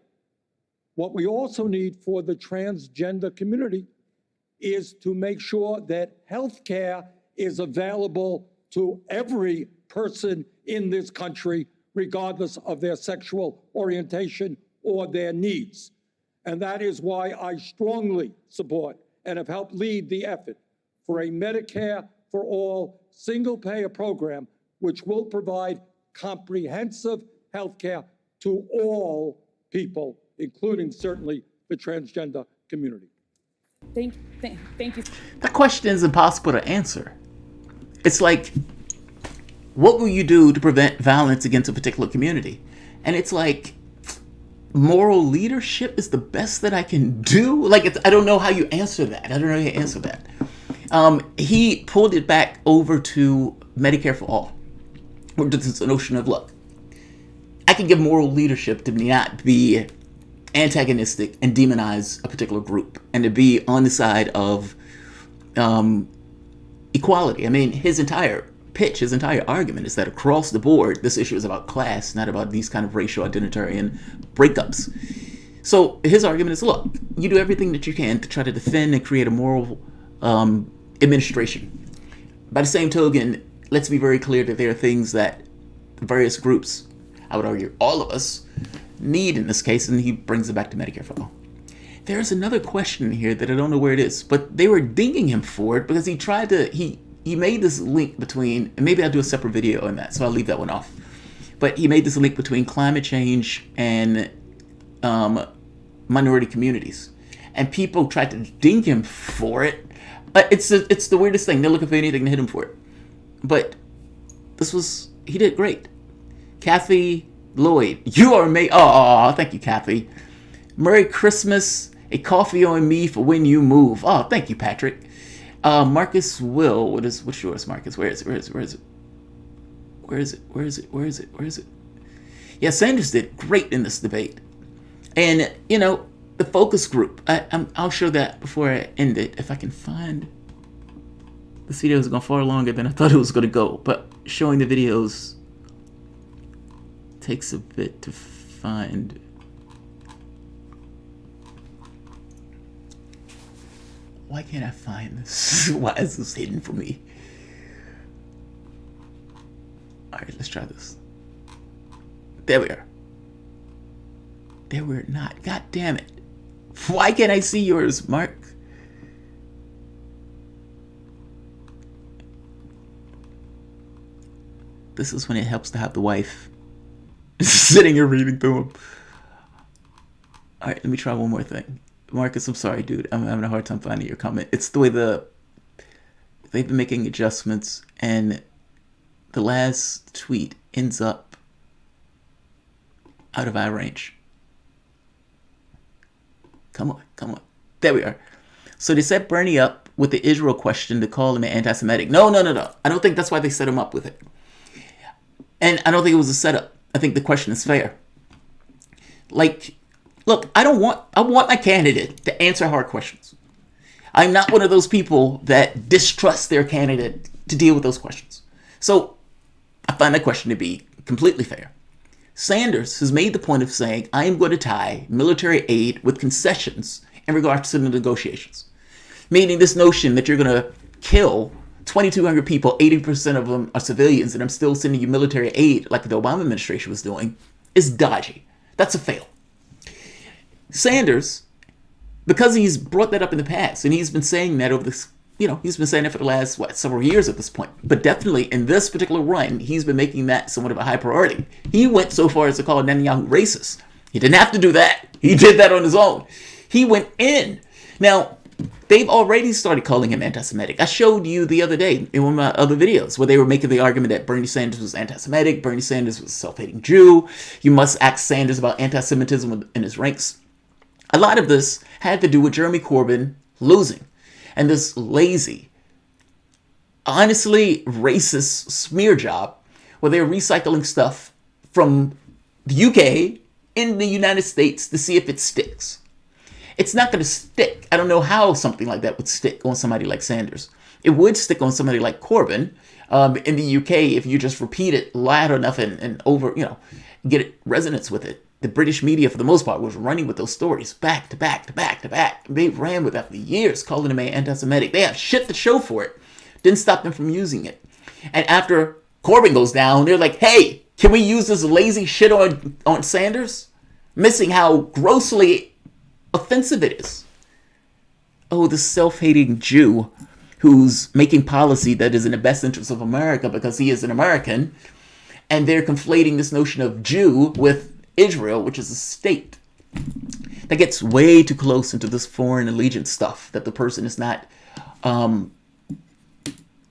what we also need for the transgender community is to make sure that health care is available to every person in this country, regardless of their sexual orientation or their needs. And that is why I strongly support and have helped lead the effort for a Medicare for All single-payer program, which will provide comprehensive health care to all people, including certainly the transgender community. Thank you. That question is impossible to answer. It's like, what will you do to prevent violence against a particular community? And it's like, moral leadership is the best that I can do? Like, I don't know how you answer that. I don't know how you answer that. He pulled it back over to Medicare for All. Or this notion of, look, I can give moral leadership to not be antagonistic and demonize a particular group and to be on the side of equality. I mean, his entire pitch, his entire argument is that across the board, this issue is about class, not about these kind of racial identitarian breakups. So his argument is, look, you do everything that you can to try to defend and create a moral administration. By the same token, let's be very clear that there are things that various groups, I would argue all of us, need in this case, and he brings it back to Medicare for All. There's another question here that I don't know where it is, but they were dinging him for it because he tried to, he made this link between, and maybe I'll do a separate video on that, so I'll leave that one off. But he made this link between climate change and minority communities. And people tried to ding him for it. It's the weirdest thing. They're looking for anything to hit him for it. But he did great. Kathy Lloyd, you are amazing. Oh, thank you, Kathy. Merry Christmas, a coffee on me for when you move. Oh, thank you, Patrick. Marcus Will, what's yours, Marcus? Where is it? Yeah, Sanders did great in this debate. And, you know, the focus group, I'll show that before I end it, if I can find. This video is going far longer than I thought it was going to go, but showing the videos takes a bit to find. Why can't I find this? Why is this hidden from me? All right, let's try this. There we are. There we're not. God damn it. Why can't I see yours, Mark? This is when it helps to have the wife sitting here reading through them. All right, let me try one more thing. Marcus, I'm sorry, dude. I'm having a hard time finding your comment. It's the way they've been making adjustments, and the last tweet ends up out of eye range. Come on. There we are. So they set Bernie up with the Israel question to call him anti-Semitic. No. I don't think that's why they set him up with it. And I don't think it was a setup. I think the question is fair. Like, look, I want my candidate to answer hard questions. I'm not one of those people that distrust their candidate to deal with those questions. So I find that question to be completely fair. Sanders has made the point of saying, I am going to tie military aid with concessions in regards to the negotiations. Meaning this notion that you're going to kill 2,200 people, 80% of them are civilians, and I'm still sending you military aid like the Obama administration was doing, is dodgy. That's a fail. Sanders, because he's brought that up in the past, and he's been saying that over this, he's been saying that for the last, several years at this point. But definitely in this particular run, he's been making that somewhat of a high priority. He went so far as to call Netanyahu racist. He didn't have to do that. He did that on his own. He went in. Now, they've already started calling him anti-Semitic. I showed you the other day in one of my other videos where they were making the argument that Bernie Sanders was anti-Semitic, Bernie Sanders was a self-hating Jew. You must ask Sanders about anti-Semitism in his ranks. A lot of this had to do with Jeremy Corbyn losing and this lazy, honestly racist smear job where they're recycling stuff from the UK in the United States to see if it sticks. It's not going to stick. I don't know how something like that would stick on somebody like Sanders. It would stick on somebody like Corbyn in the UK if you just repeat it loud enough and over, get resonance with it. The British media, for the most part, was running with those stories back to back to back to back. They ran with that for years, calling him anti-Semitic. They have shit to show for it. Didn't stop them from using it. And after Corbyn goes down, they're like, hey, can we use this lazy shit on Sanders? Missing how grossly offensive it is. Oh, the self-hating Jew who's making policy that is in the best interest of America because he is an American. And they're conflating this notion of Jew with Israel, which is a state. That gets way too close into this foreign allegiance stuff, that the person is not,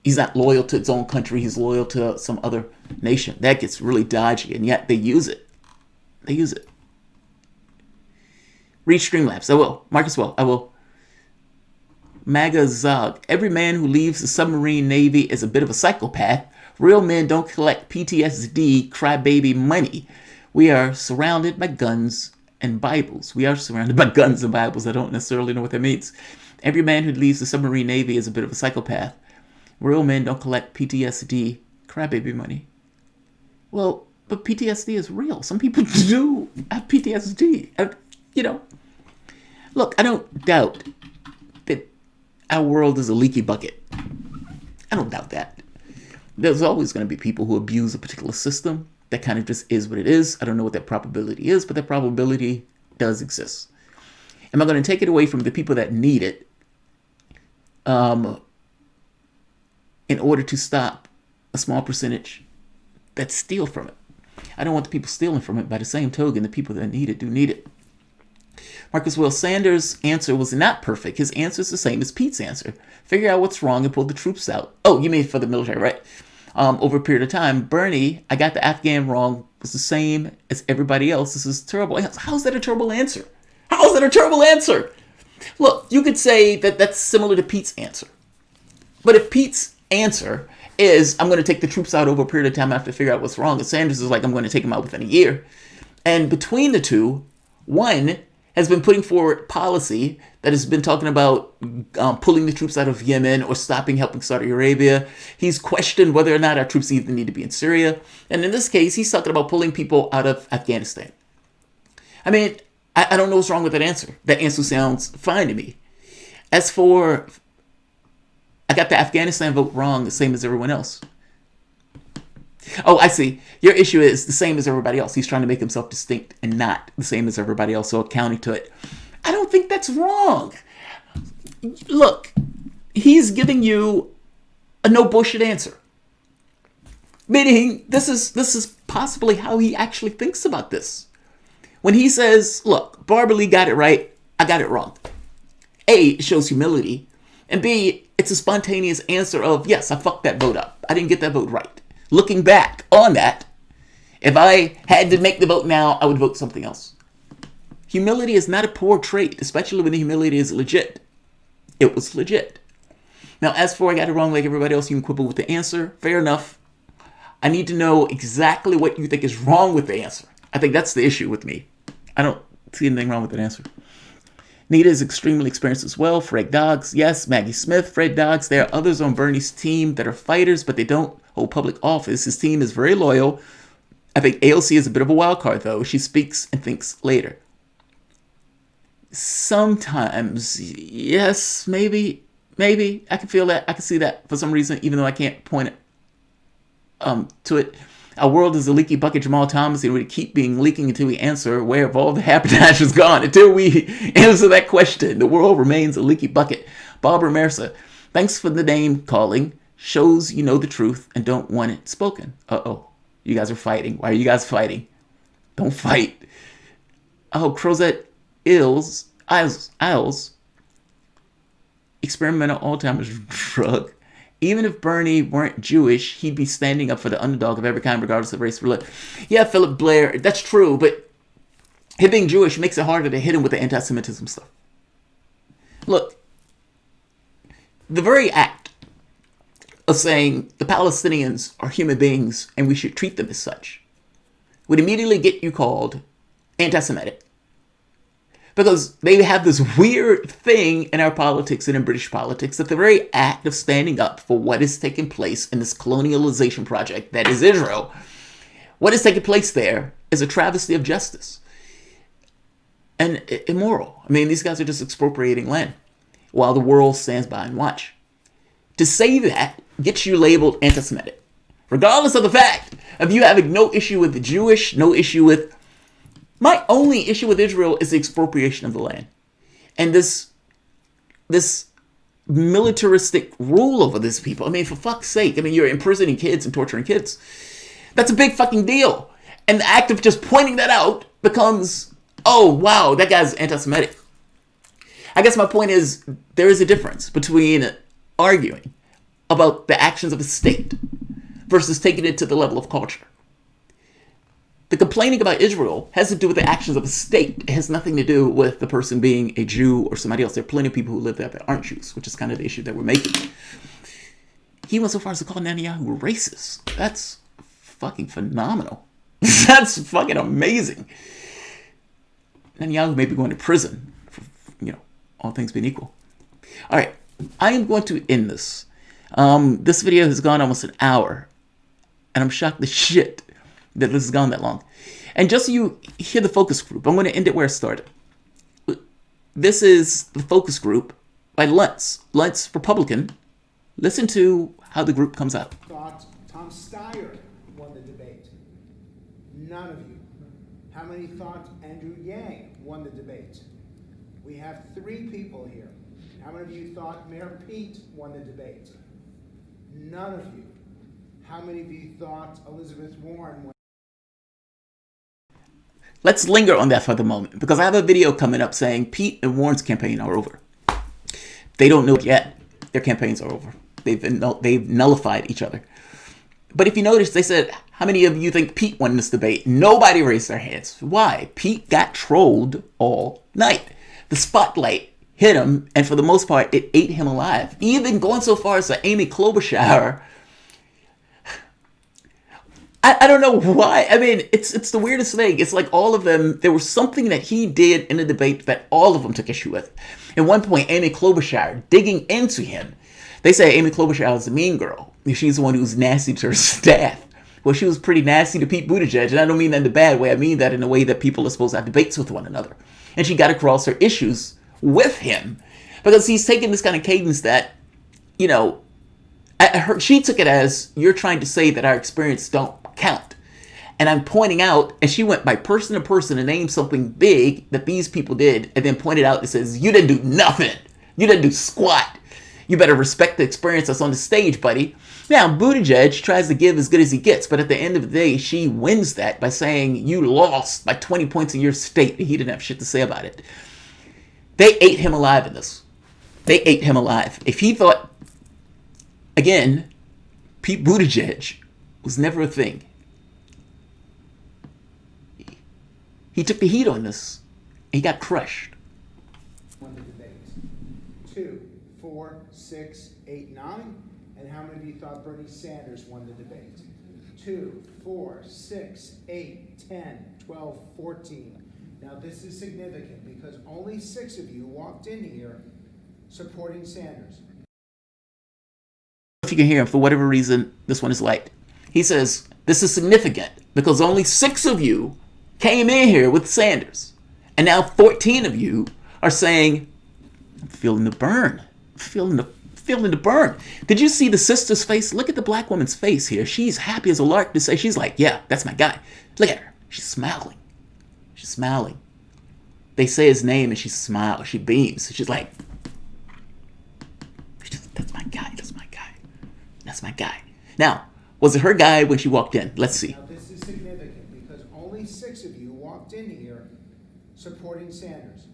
he's not loyal to his own country, he's loyal to some other nation. That gets really dodgy, and yet they use it. They use it. Read Streamlabs. I will. Marcus will. I will. MAGA Zog. Every man who leaves the submarine navy is a bit of a psychopath. Real men don't collect PTSD crybaby money. We are surrounded by guns and Bibles. We are surrounded by guns and Bibles. I don't necessarily know what that means. Every man who leaves the submarine navy is a bit of a psychopath. Real men don't collect PTSD crybaby money. Well, but PTSD is real. Some people do have PTSD. Look, I don't doubt that our world is a leaky bucket. I don't doubt that. There's always going to be people who abuse a particular system. That kind of just is what it is. I don't know what that probability is, but that probability does exist. Am I going to take it away from the people that need it in order to stop a small percentage that steal from it? I don't want the people stealing from it. By the same token, the people that need it do need it. Marcus Will, Sanders' answer was not perfect. His answer is the same as Pete's answer. Figure out what's wrong and pull the troops out. Oh, you mean for the military, right? Over a period of time. Bernie, I got the Afghan wrong, was the same as everybody else. This is terrible. How's that a terrible answer? How is that a terrible answer? Look, you could say that that's similar to Pete's answer. But if Pete's answer is, I'm going to take the troops out over a period of time, I have to figure out what's wrong, and Sanders is like, I'm going to take them out within a year. And between the two, one has been putting forward policy that has been talking about pulling the troops out of Yemen or stopping helping Saudi Arabia. He's questioned whether or not our troops even need to be in Syria. And in this case, he's talking about pulling people out of Afghanistan. I mean, I don't know what's wrong with that answer. That answer sounds fine to me. As for, I got the Afghanistan vote wrong, the same as everyone else. Oh, I see. Your issue is the same as everybody else. He's trying to make himself distinct and not the same as everybody else, so accounting to it. I don't think that's wrong. Look, he's giving you a no bullshit answer. Meaning, this is possibly how he actually thinks about this. When he says, look, Barbara Lee got it right, I got it wrong. A, it shows humility. And B, it's a spontaneous answer of, yes, I fucked that vote up. I didn't get that vote right. Looking back on that, if I had to make the vote now, I would vote something else. Humility is not a poor trait, especially when the humility is legit. It was legit. Now, as for I got it wrong like everybody else, you can quibble with the answer. Fair enough. I need to know exactly what you think is wrong with the answer. I think that's the issue with me. I don't see anything wrong with that answer. Nita is extremely experienced as well. Fred Dogs, yes. Maggie Smith, Fred Dogs. There are others on Bernie's team that are fighters, but they don't hold public office. His team is very loyal. I think AOC is a bit of a wild card, though. She speaks and thinks later. Sometimes, yes, maybe. I can feel that. I can see that for some reason, even though I can't point it to it. Our world is a leaky bucket, Jamarl Thomas, and we keep being leaking until we answer where have all the habitats has gone. Until we answer that question, the world remains a leaky bucket. Barbara Mercer, thanks for the name calling. Shows you know the truth and don't want it spoken. Uh-oh. You guys are fighting. Why are you guys fighting? Don't fight. Oh, Crozet Isles. Experimental Alzheimer's drug. Even if Bernie weren't Jewish, he'd be standing up for the underdog of every kind, regardless of race or religion. Yeah, Philip Blair, that's true, but him being Jewish makes it harder to hit him with the anti-Semitism stuff. Look, the very act of saying the Palestinians are human beings and we should treat them as such would immediately get you called anti-Semitic. Because they have this weird thing in our politics and in British politics that the very act of standing up for what is taking place in this colonialization project that is Israel, what is taking place there is a travesty of justice and immoral. I mean, these guys are just expropriating land while the world stands by and watch. To say that gets you labeled anti-Semitic, regardless of the fact of you having no issue with the Jewish, no issue with... My only issue with Israel is the expropriation of the land. And this militaristic rule over these people. I mean, for fuck's sake. I mean, you're imprisoning kids and torturing kids. That's a big fucking deal. And the act of just pointing that out becomes, oh, wow, that guy's anti-Semitic. I guess my point is there is a difference between arguing about the actions of a state versus taking it to the level of culture. The complaining about Israel has to do with the actions of a state. It has nothing to do with the person being a Jew or somebody else. There are plenty of people who live there that aren't Jews, which is kind of the issue that we're making. He went so far as to call Netanyahu racist. That's fucking phenomenal. That's fucking amazing. Netanyahu may be going to prison for, all things being equal. All right, I am going to end this. This video has gone almost an hour, and I'm shocked the shit that this has gone that long. And just so you hear the focus group, I'm going to end it where it started. This is the focus group by Luntz. Luntz, Republican. Listen to how the group comes out. Thought Tom Steyer won the debate? None of you. How many thought Andrew Yang won the debate? We have 3 people here. How many of you thought Mayor Pete won the debate? None of you. How many of you thought Elizabeth Warren won? Let's linger on that for the moment, because I have a video coming up saying Pete and Warren's campaign are over. They don't know it yet. Their campaigns are over. They've nullified each other. But if you notice, they said, how many of you think Pete won this debate? Nobody raised their hands. Why? Pete got trolled all night. The spotlight hit him, and for the most part, it ate him alive. Even going so far as to Amy Klobuchar. I don't know why. I mean, it's the weirdest thing. It's like all of them, there was something that he did in the debate that all of them took issue with. At one point, Amy Klobuchar digging into him. They say Amy Klobuchar is the mean girl. She's the one who's nasty to her staff. Well, she was pretty nasty to Pete Buttigieg, and I don't mean that in a bad way. I mean that in a way that people are supposed to have debates with one another. And she got across her issues with him because he's taking this kind of cadence that, she took it as you're trying to say that our experience don't count. And I'm pointing out, and she went by person to person and named something big that these people did, and then pointed out and says, you didn't do nothing. You didn't do squat. You better respect the experience that's on the stage, buddy. Now, Buttigieg tries to give as good as he gets, but at the end of the day, she wins that by saying you lost by 20 points in your state, and he didn't have shit to say about it. They ate him alive in this. They ate him alive. If he thought, again, Pete Buttigieg was never a thing. He took the heat on this. He got crushed. Won the debate. 2, 4, 6, 8, 9. And how many of you thought Bernie Sanders won the debate? 2, 4, 6, 8, 10, 12, 14. Now this is significant because only 6 of you walked in here supporting Sanders. If you can hear him, for whatever reason, this one is light. He says, this is significant because only 6 of you came in here with Sanders. And now 14 of you are saying, I'm feeling the burn. I'm feeling the feeling the burn. Did you see the sister's face? Look at the black woman's face here. She's happy as a lark to say, she's like, yeah, that's my guy. Look at her. She's smiling. She's smiling. They say his name and she smiles. She beams. She's like, that's my guy. That's my guy. That's my guy. Now, was it her guy when she walked in? Let's see. Now, this is significant because only 6 of you walked in here supporting Sanders.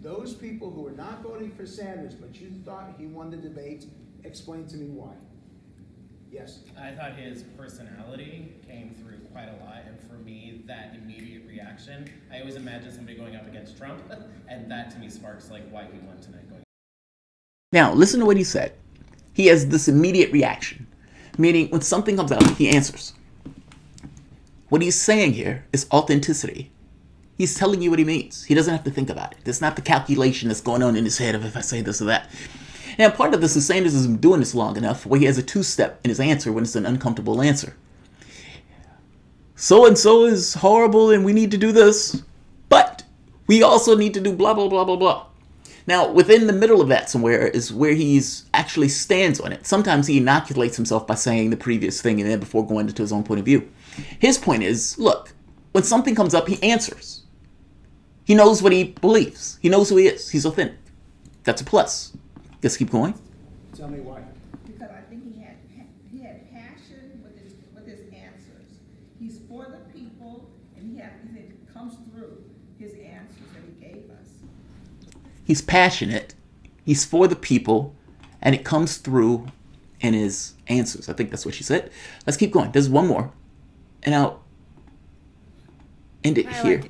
Those people who were not voting for Sanders, but you thought he won the debate, explain to me why. Yes? I thought his personality came through quite a lot, and for me, that immediate reaction, I always imagine somebody going up against Trump, and that to me sparks like why he won tonight. Now, listen to what he said. He has this immediate reaction, meaning when something comes out, he answers. What he's saying here is authenticity. He's telling you what he means. He doesn't have to think about it. There's not the calculation that's going on in his head of if I say this or that. Now, part of this is Sanders has been doing this long enough where he has a 2-step in his answer when it's an uncomfortable answer. So-and-so is horrible and we need to do this, but we also need to do blah, blah, blah, blah, blah. Now, within the middle of that somewhere is where he's actually stands on it. Sometimes he inoculates himself by saying the previous thing and then before going into his own point of view. His point is, look, when something comes up, he answers. He knows what he believes. He knows who he is. He's authentic. That's a plus. Let's keep going. Tell me why. Because I think he had passion with his answers. He's for the people, and it comes through his answers that he gave us. He's passionate. He's for the people, and it comes through in his answers. I think that's what she said. Let's keep going. There's one more, and I'll end it here.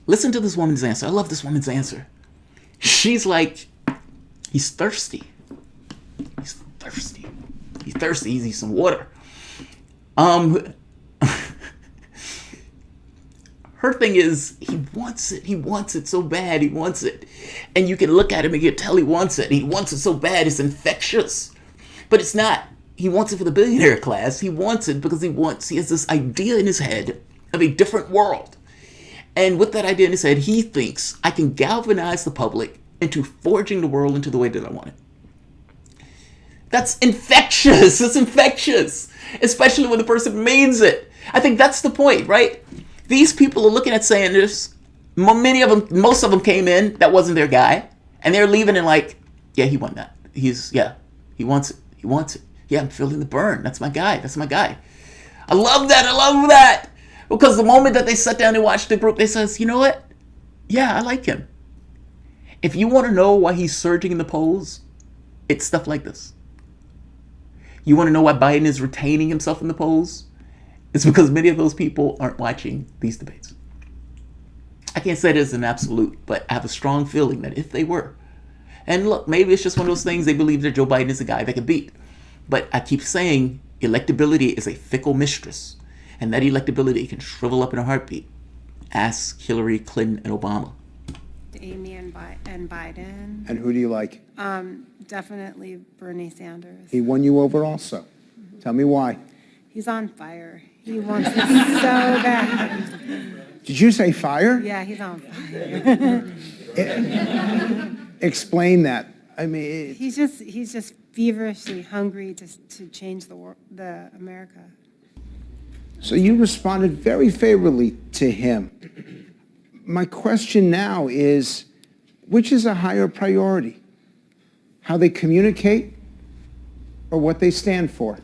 Listen to this woman's answer. I love this woman's answer. She's like, he's thirsty. He's thirsty. He's thirsty. He needs some water. Her thing is, he wants it. He wants it so bad. He wants it. And you can look at him and you can tell he wants it. He wants it so bad. It's infectious. But it's not. He wants it for the billionaire class. He wants it because he has this idea in his head of a different world. And with that idea in his head, he thinks, I can galvanize the public into forging the world into the way that I want it. That's infectious. It's infectious. Especially when the person means it. I think that's the point, right? These people are looking at Sanders. Most of them came in, that wasn't their guy. And they're leaving and like, yeah, he won that. He wants it. He wants it. Yeah, I'm feeling the burn. That's my guy. That's my guy. I love that. I love that. Because the moment that they sat down and watched the group, they says, you know what? Yeah, I like him. If you want to know why he's surging in the polls, it's stuff like this. You want to know why Biden is retaining himself in the polls? It's because many of those people aren't watching these debates. I can't say it as an absolute, but I have a strong feeling that if they were, and look, maybe it's just one of those things they believe that Joe Biden is a guy they can beat. But I keep saying electability is a fickle mistress. And that electability can shrivel up in a heartbeat. Ask Hillary Clinton and Obama. Amy and Biden. And who do you like? Definitely Bernie Sanders. He won you over also. Tell me why. He's on fire. He wants this so bad. Did you say fire? Yeah, he's on fire. Explain that. I mean, he's just feverishly hungry to change the America. So you responded very favorably to him. My question now is, which is a higher priority? How they communicate or what they stand for?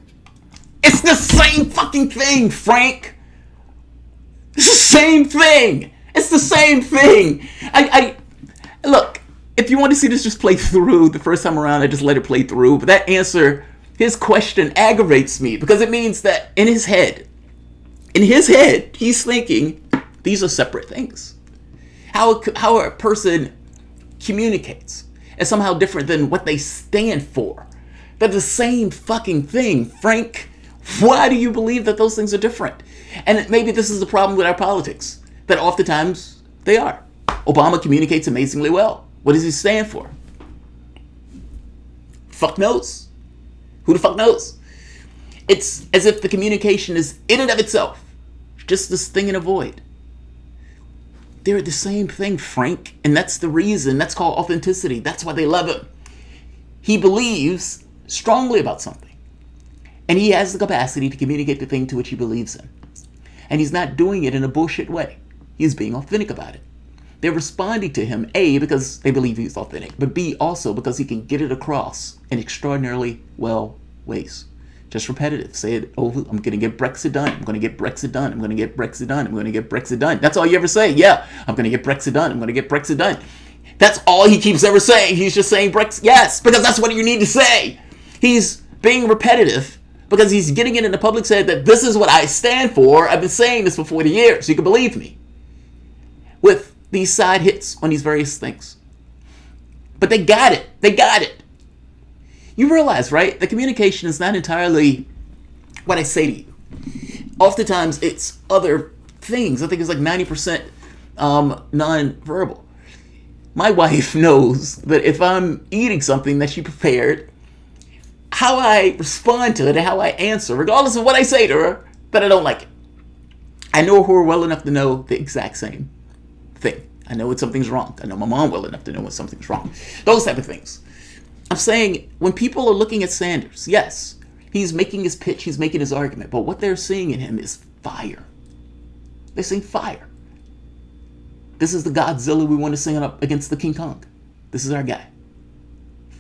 It's the same fucking thing, Frank. It's the same thing. It's the same thing. Look, if you want to see this just play through the first time around, I just let it play through. But that answer, his question aggravates me because it means that in his head, he's thinking these are separate things. How a person communicates is somehow different than what they stand for. They're the same fucking thing, Frank. Why do you believe that those things are different? And maybe this is the problem with our politics, that oftentimes they are. Obama communicates amazingly well. What does he stand for? Fuck knows. Who the fuck knows? It's as if the communication is in and of itself just this thing in a void. They're the same thing, Frank. And that's the reason. That's called authenticity. That's why they love him. he believes strongly about something. And he has the capacity to communicate the thing to which he believes in. And he's not doing it in a bullshit way. He's being authentic about it. They're responding to him, A, because they believe he's authentic, but B, also because he can get it across in extraordinarily well ways. Just repetitive. Say it over. I'm going to get Brexit done. I'm going to get Brexit done. I'm going to get Brexit done. I'm going to get Brexit done. That's all you ever say. Yeah, I'm going to get Brexit done. I'm going to get Brexit done. That's all he keeps ever saying. He's just saying Brexit. Yes, because that's what you need to say. He's being repetitive because he's getting it in the public's head that this is what I stand for. I've been saying this for 40 years. You can believe me. With these side hits on these various things. But they got it. They got it. You realize, right? The communication is not entirely what I say to you. Oftentimes, it's other things. I think it's like 90% non-verbal. My wife knows that if I'm eating something that she prepared, how I respond to it and how I answer, regardless of what I say to her, that I don't like it. I know her well enough to know the exact same thing. I know when something's wrong. I know my mom well enough to know when something's wrong. Those type of things. I'm saying when people are looking at Sanders, yes, he's making his pitch, he's making his argument, but what they're seeing in him is fire. They're seeing fire. This is the Godzilla we want to sing up against the King Kong. This is our guy.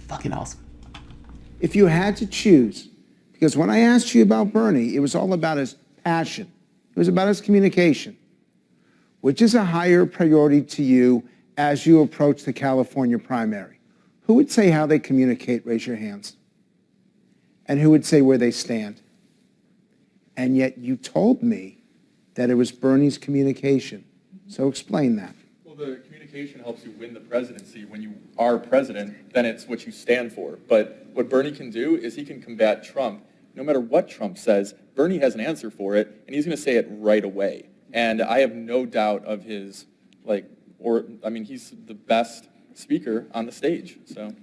Fucking awesome. If you had to choose, because when I asked you about Bernie, it was all about his passion. It was about his communication. Which is a higher priority to you as you approach the California primary? Who would say how they communicate? Raise your hands. And who would say where they stand? And yet you told me that it was Bernie's communication. So explain that. Well, the communication helps you win the presidency. When you are president, then it's what you stand for. But what Bernie can do is he can combat Trump. No matter what Trump says, Bernie has an answer for it, and he's going to say it right away. And I have no doubt of his, he's the best speaker on the stage, so.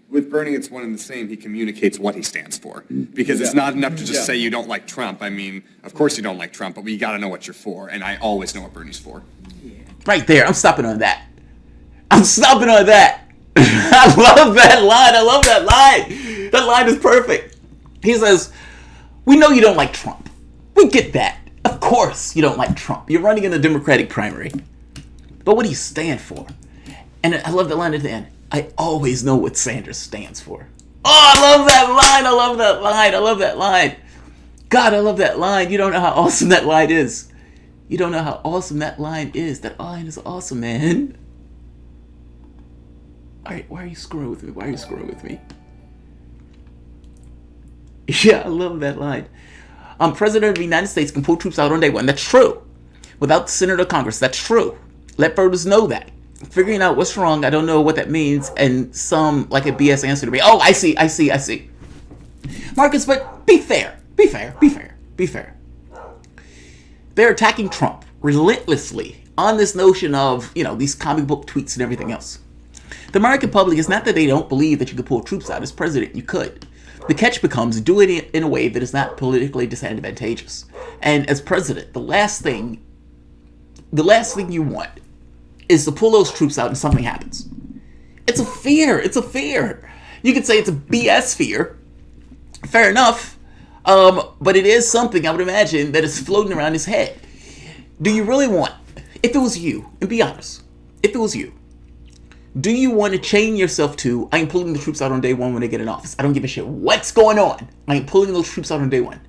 With Bernie, it's one and the same. He communicates what he stands for. Because it's not enough to just say you don't like Trump. I mean, of course you don't like Trump, but you got to know what you're for. And I always know what Bernie's for. Right there. I'm stopping on that. I'm stopping on that. I love that line. I love that line. That line is perfect. He says, we know you don't like Trump. We get that. Of course you don't like Trump. You're running in the Democratic primary. But what do you stand for? And I love that line at the end. I always know what Sanders stands for. Oh, I love that line. I love that line. I love that line. God, I love that line. You don't know how awesome that line is. You don't know how awesome that line is. That line is awesome, man. All right, why are you screwing with me? Why are you screwing with me? Yeah, I love that line. President of the United States can pull troops out on day one. That's true. Without the Senate or Congress. That's true. Let voters know that. Figuring out what's wrong, I don't know what that means, and some like a BS answer to me. Oh, I see. Marcus, but be fair. They're attacking Trump relentlessly on this notion of, these comic book tweets and everything else. The American public is not that they don't believe that you could pull troops out. As president, you could. The catch becomes doing it in a way that is not politically disadvantageous. And as president, the last thing you want is to pull those troops out and something happens. It's a fear. You could say it's a BS fear. Fair enough. But it is something, I would imagine, that is floating around his head. Do you really want, if it was you, and be honest, if it was you, do you want to chain yourself to, I am pulling the troops out on day one when they get in office. I don't give a shit what's going on. I am pulling those troops out on day one.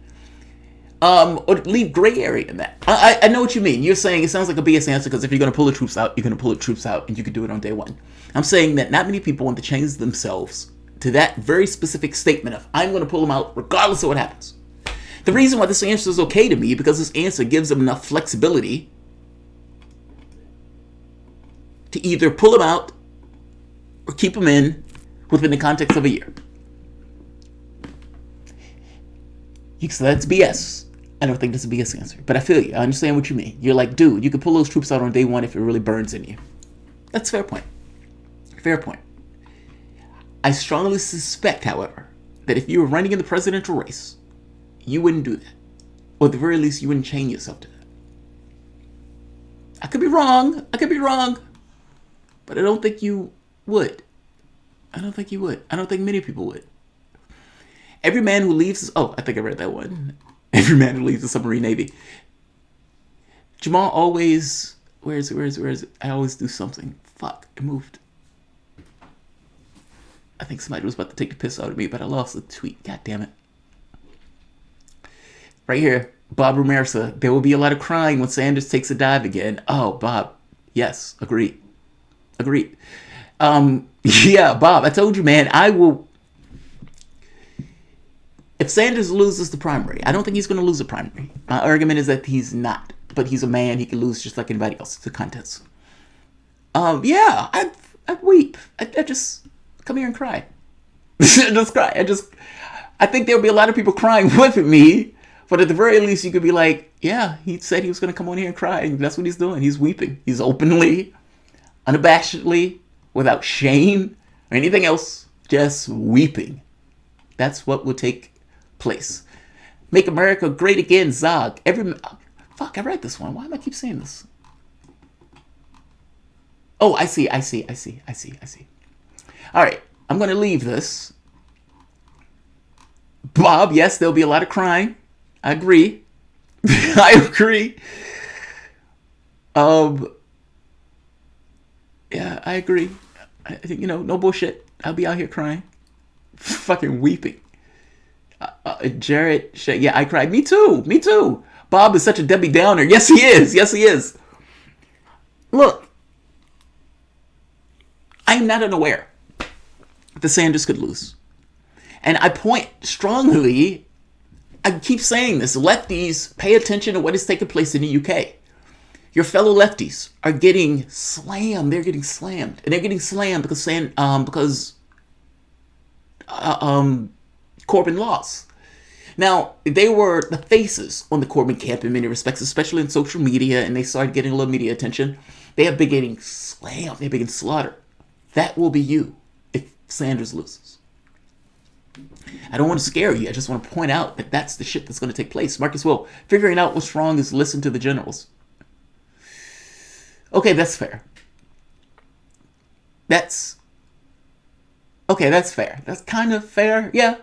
Or leave gray area in that. I know what you mean. You're saying it sounds like a BS answer because if you're going to pull the troops out, you're going to pull the troops out and you can do it on day one. I'm saying that not many people want to change themselves to that very specific statement of, I'm going to pull them out regardless of what happens. The reason why this answer is okay to me because this answer gives them enough flexibility to either pull them out or keep them in within the context of a year. You can say that's BS. I don't think that's a BS answer, but I feel you. I understand what you mean. You're like, dude, you can pull those troops out on day one if it really burns in you. That's a fair point. Fair point. I strongly suspect, however, that if you were running in the presidential race, you wouldn't do that. Or at the very least, you wouldn't chain yourself to that. I could be wrong. But I don't think you would. I don't think he would. I don't think many people would. Every man who leaves... Oh, I think I read that one. Every man who leaves the submarine navy. Jamal always... Where is it? I always do something. Fuck, it moved. I think somebody was about to take the piss out of me, but I lost the tweet. God damn it. Right here. Bob Rumersa. There will be a lot of crying when Sanders takes a dive again. Oh, Bob. Yes, agreed. Yeah, Bob, I told you, man, I will... If Sanders loses the primary, I don't think he's going to lose the primary. My argument is that he's not. But he's a man. He can lose just like anybody else. It's a contest. Yeah, I'd weep. I just come here and cry. Just cry. I think there'll be a lot of people crying with me. But at the very least, you could be like, yeah, he said he was going to come on here and cry. And that's what he's doing. He's weeping. He's openly, unabashedly, without shame or anything else, just weeping. That's what will take place. Make America great again, Zog. Fuck, I read this one. Why do I keep saying this? Oh, I see. All right, I'm going to leave this. Bob, yes, there'll be a lot of crying. I agree. I agree. Yeah, I agree. I think, no bullshit. I'll be out here crying. Fucking weeping. Jared, yeah, I cried. Me too. Bob is such a Debbie Downer. Yes, he is. Look, I am not unaware that Sanders could lose. And I point strongly, I keep saying this, lefties, pay attention to what is taking place in the UK. Your fellow lefties are getting slammed. They're getting slammed. And they're getting slammed because Corbyn lost. Now, they were the faces on the Corbyn camp in many respects, especially in social media, and they started getting a little media attention. They have been getting slammed. They've been getting slaughtered. That will be you if Sanders loses. I don't want to scare you. I just want to point out that that's the shit that's going to take place. Marcus Will, figuring out what's wrong is listen to the generals. Okay, that's fair. That's fair. That's kind of fair. Yeah,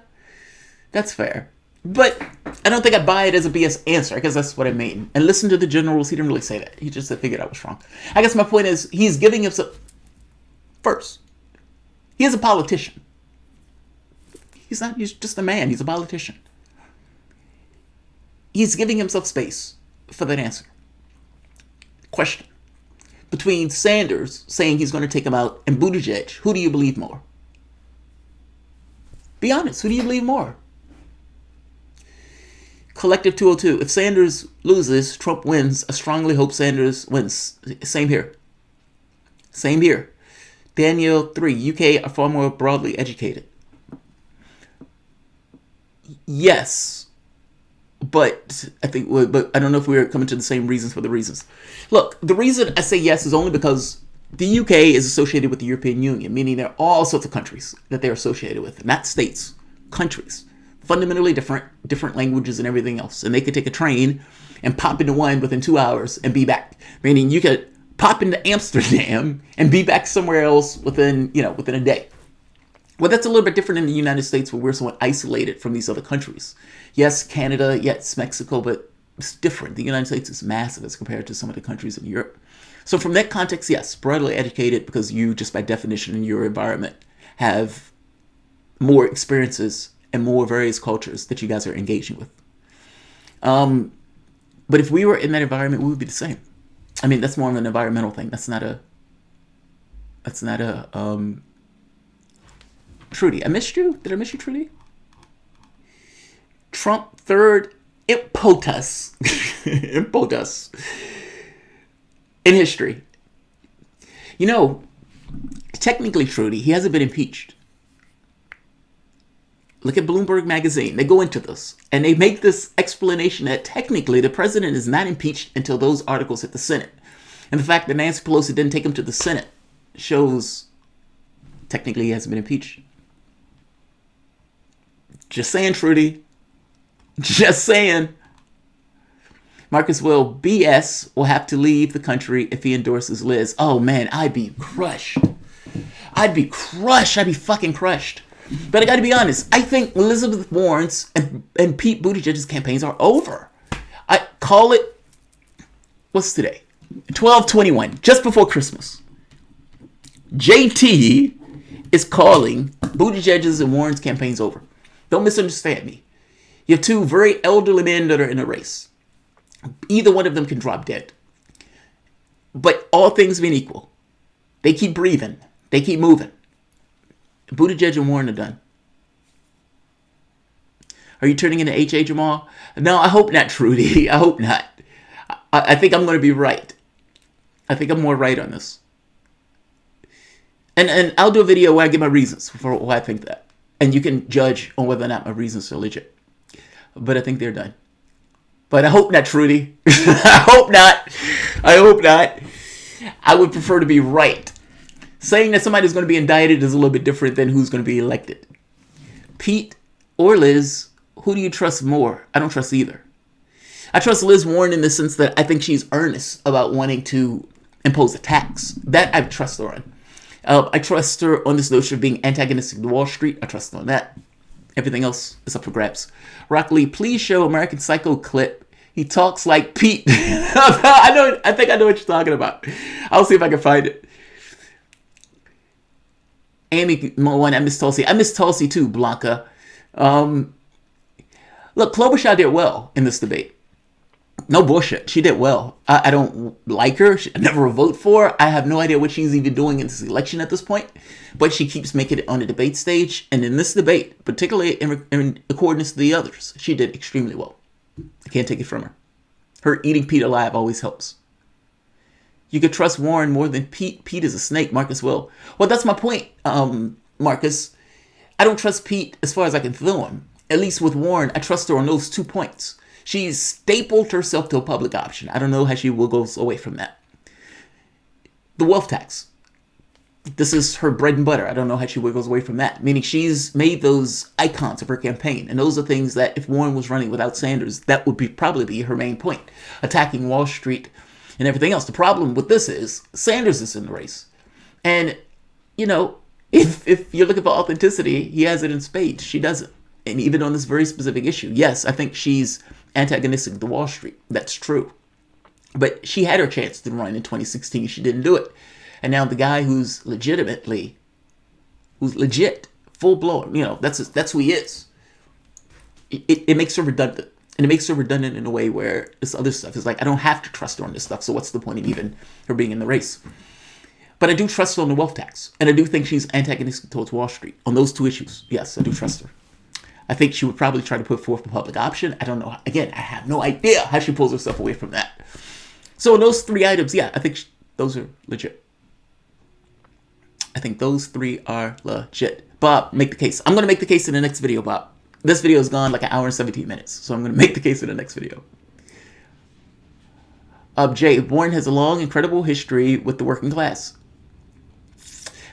that's fair. But I don't think I buy it as a BS answer, because that's what I mean. And listen to the generals. He didn't really say that. He just said, figured out what's wrong. I guess my point is, he's giving himself... First, he is a politician. He's just a man. He's a politician. He's giving himself space for that answer. Question. Between Sanders saying he's going to take him out and Buttigieg, who do you believe more? Be honest. Who do you believe more? Collective 202. If Sanders loses, Trump wins. I strongly hope Sanders wins. Same here. Daniel 3. UK are far more broadly educated. Yes, but I don't know if we're coming to the same reasons for the reasons. Look, the reason I say yes is only because the UK is associated with the European Union, meaning there are all sorts of countries that they're associated with, not states, countries, fundamentally different languages and everything else. And they could take a train and pop into one within 2 hours and be back, meaning you could pop into Amsterdam and be back somewhere else within a day. Well, that's a little bit different in the United States, where we're somewhat isolated from these other countries. Yes, Canada, yes, Mexico, but it's different. The United States is massive as compared to some of the countries in Europe. So from that context, yes, broadly educated, because you, just by definition in your environment, have more experiences and more various cultures that you guys are engaging with. But if we were in that environment, we would be the same. I mean, that's more of an environmental thing. That's not a Trudy, I missed you? Did I miss you, Trudy? Trump third impotus. Impotus. In history. Technically, Trudy, he hasn't been impeached. Look at Bloomberg magazine. They go into this. And they make this explanation that technically the president is not impeached until those articles hit the Senate. And the fact that Nancy Pelosi didn't take him to the Senate shows technically he hasn't been impeached. Just saying, Trudy. Just saying. Marcus Will, BS will have to leave the country if he endorses Liz. Oh, man, I'd be crushed. I'd be crushed. I'd be fucking crushed. But I got to be honest. I think Elizabeth Warren's and Pete Buttigieg's campaigns are over. I call it, what's today? 12/21, just before Christmas. JT is calling Buttigieg's and Warren's campaigns over. Don't misunderstand me. You have two very elderly men that are in a race. Either one of them can drop dead. But all things being equal, they keep breathing. They keep moving. Buttigieg and Warren are done. Are you turning into H.A. Jamal? No, I hope not, Trudy. I hope not. I think I'm going to be right. I think I'm more right on this. And I'll do a video where I give my reasons for why I think that. And you can judge on whether or not my reasons are legit. But I think they're done. But I hope not, Trudy. I hope not. I hope not. I would prefer to be right. Saying that somebody's going to be indicted is a little bit different than who's going to be elected. Pete or Liz, who do you trust more? I don't trust either. I trust Liz Warren in the sense that I think she's earnest about wanting to impose a tax. That I trust her on. I trust her on this notion of being antagonistic to Wall Street. I trust her on that. Everything else is up for grabs. Rock Lee, please show American Psycho clip. He talks like Pete. I think I know what you're talking about. I'll see if I can find it. Amy Moan, I miss Tulsi. I miss Tulsi too, Blanca. Look, Klobuchar did well in this debate. No bullshit. She did well. I don't like her. I never will vote for her. I have no idea what she's even doing in this election at this point. But she keeps making it on the debate stage. And in this debate, particularly in accordance to the others, she did extremely well. I can't take it from her. Her eating Pete alive always helps. You could trust Warren more than Pete. Pete is a snake, Marcus will. Well, that's my point, Marcus. I don't trust Pete as far as I can throw him. At least with Warren, I trust her on those 2 points. She's stapled herself to a public option. I don't know how she will go away from that. The wealth tax. This is her bread and butter. I don't know how she wiggles away from that. Meaning she's made those icons of her campaign. And those are things that if Warren was running without Sanders, that would probably be her main point. Attacking Wall Street and everything else. The problem with this is Sanders is in the race. And, you know, if you're looking for authenticity, he has it in spades. She doesn't. And even on this very specific issue, yes, I think she's antagonistic to Wall Street. That's true. But she had her chance to run in 2016. She didn't do it. And now the guy who's legit, full blown, you know, that's who he is. It makes her redundant. And it makes her redundant in a way where this other stuff is like, I don't have to trust her on this stuff. So what's the point of even her being in the race? But I do trust her on the wealth tax. And I do think she's antagonistic towards Wall Street on those 2 issues. Yes, I do trust her. I think she would probably try to put forth a public option. I don't know. Again, I have no idea how she pulls herself away from that. So in those 3 items, yeah, I think those are legit. I think those 3 are legit. Bob, make the case. I'm going to make the case in the next video, Bob. This video is gone like 1 hour and 17 minutes. So I'm going to make the case in the next video. Jay, Warren has a long, incredible history with the working class.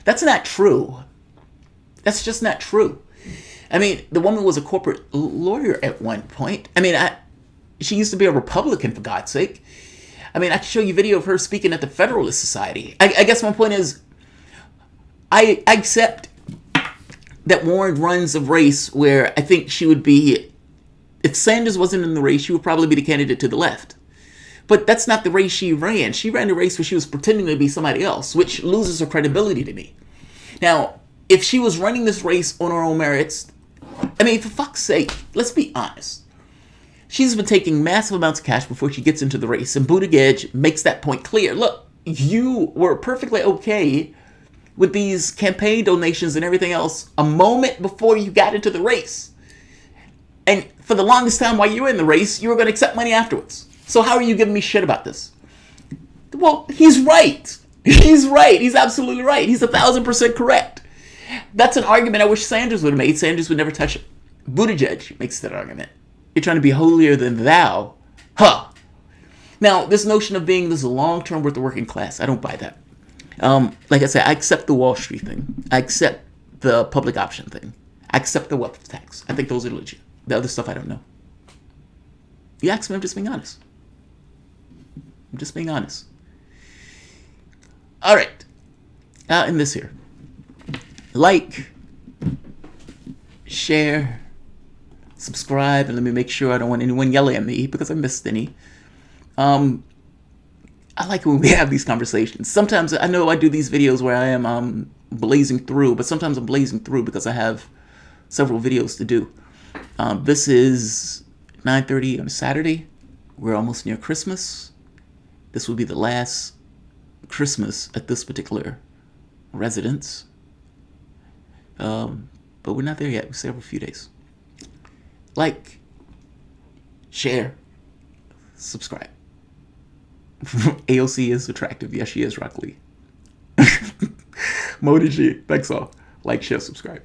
That's not true. That's just not true. I mean, the woman was a corporate lawyer at one point. I mean, she used to be a Republican, for God's sake. I mean, I can show you video of her speaking at the Federalist Society. I guess my point is, I accept that Warren runs a race where I think she would be, if Sanders wasn't in the race, she would probably be the candidate to the left. But that's not the race she ran. She ran a race where she was pretending to be somebody else, which loses her credibility to me. Now, if she was running this race on her own merits, I mean, for fuck's sake, let's be honest. She's been taking massive amounts of cash before she gets into the race, and Buttigieg makes that point clear. Look, you were perfectly okay with these campaign donations and everything else a moment before you got into the race. And for the longest time while you were in the race, you were going to accept money afterwards. So how are you giving me shit about this? Well, he's right. He's right. He's absolutely right. He's 1,000% correct. That's an argument I wish Sanders would have made. Sanders would never touch it. Buttigieg makes that argument. You're trying to be holier than thou. Huh. Now, this notion of being this long-term with the working class, I don't buy that. Like I said, I accept the Wall Street thing. I accept the public option thing. I accept the wealth tax. I think those are legit. The other stuff I don't know. You ask me, I'm just being honest. I'm just being honest. All right. In this here. like, share, subscribe, and let me make sure I don't want anyone yelling at me because I missed any. I like when we have these conversations. Sometimes I know I do these videos where I am blazing through, but sometimes I'm blazing through because I have several videos to do. This is 9:30 on Saturday. We're almost near Christmas. This will be the last Christmas at this particular residence. But we're not there yet. We still have a few days. Like, share, subscribe. AOC is attractive. Yes, she is, Rock Lee. Modi G. Thanks all. Like, share, subscribe.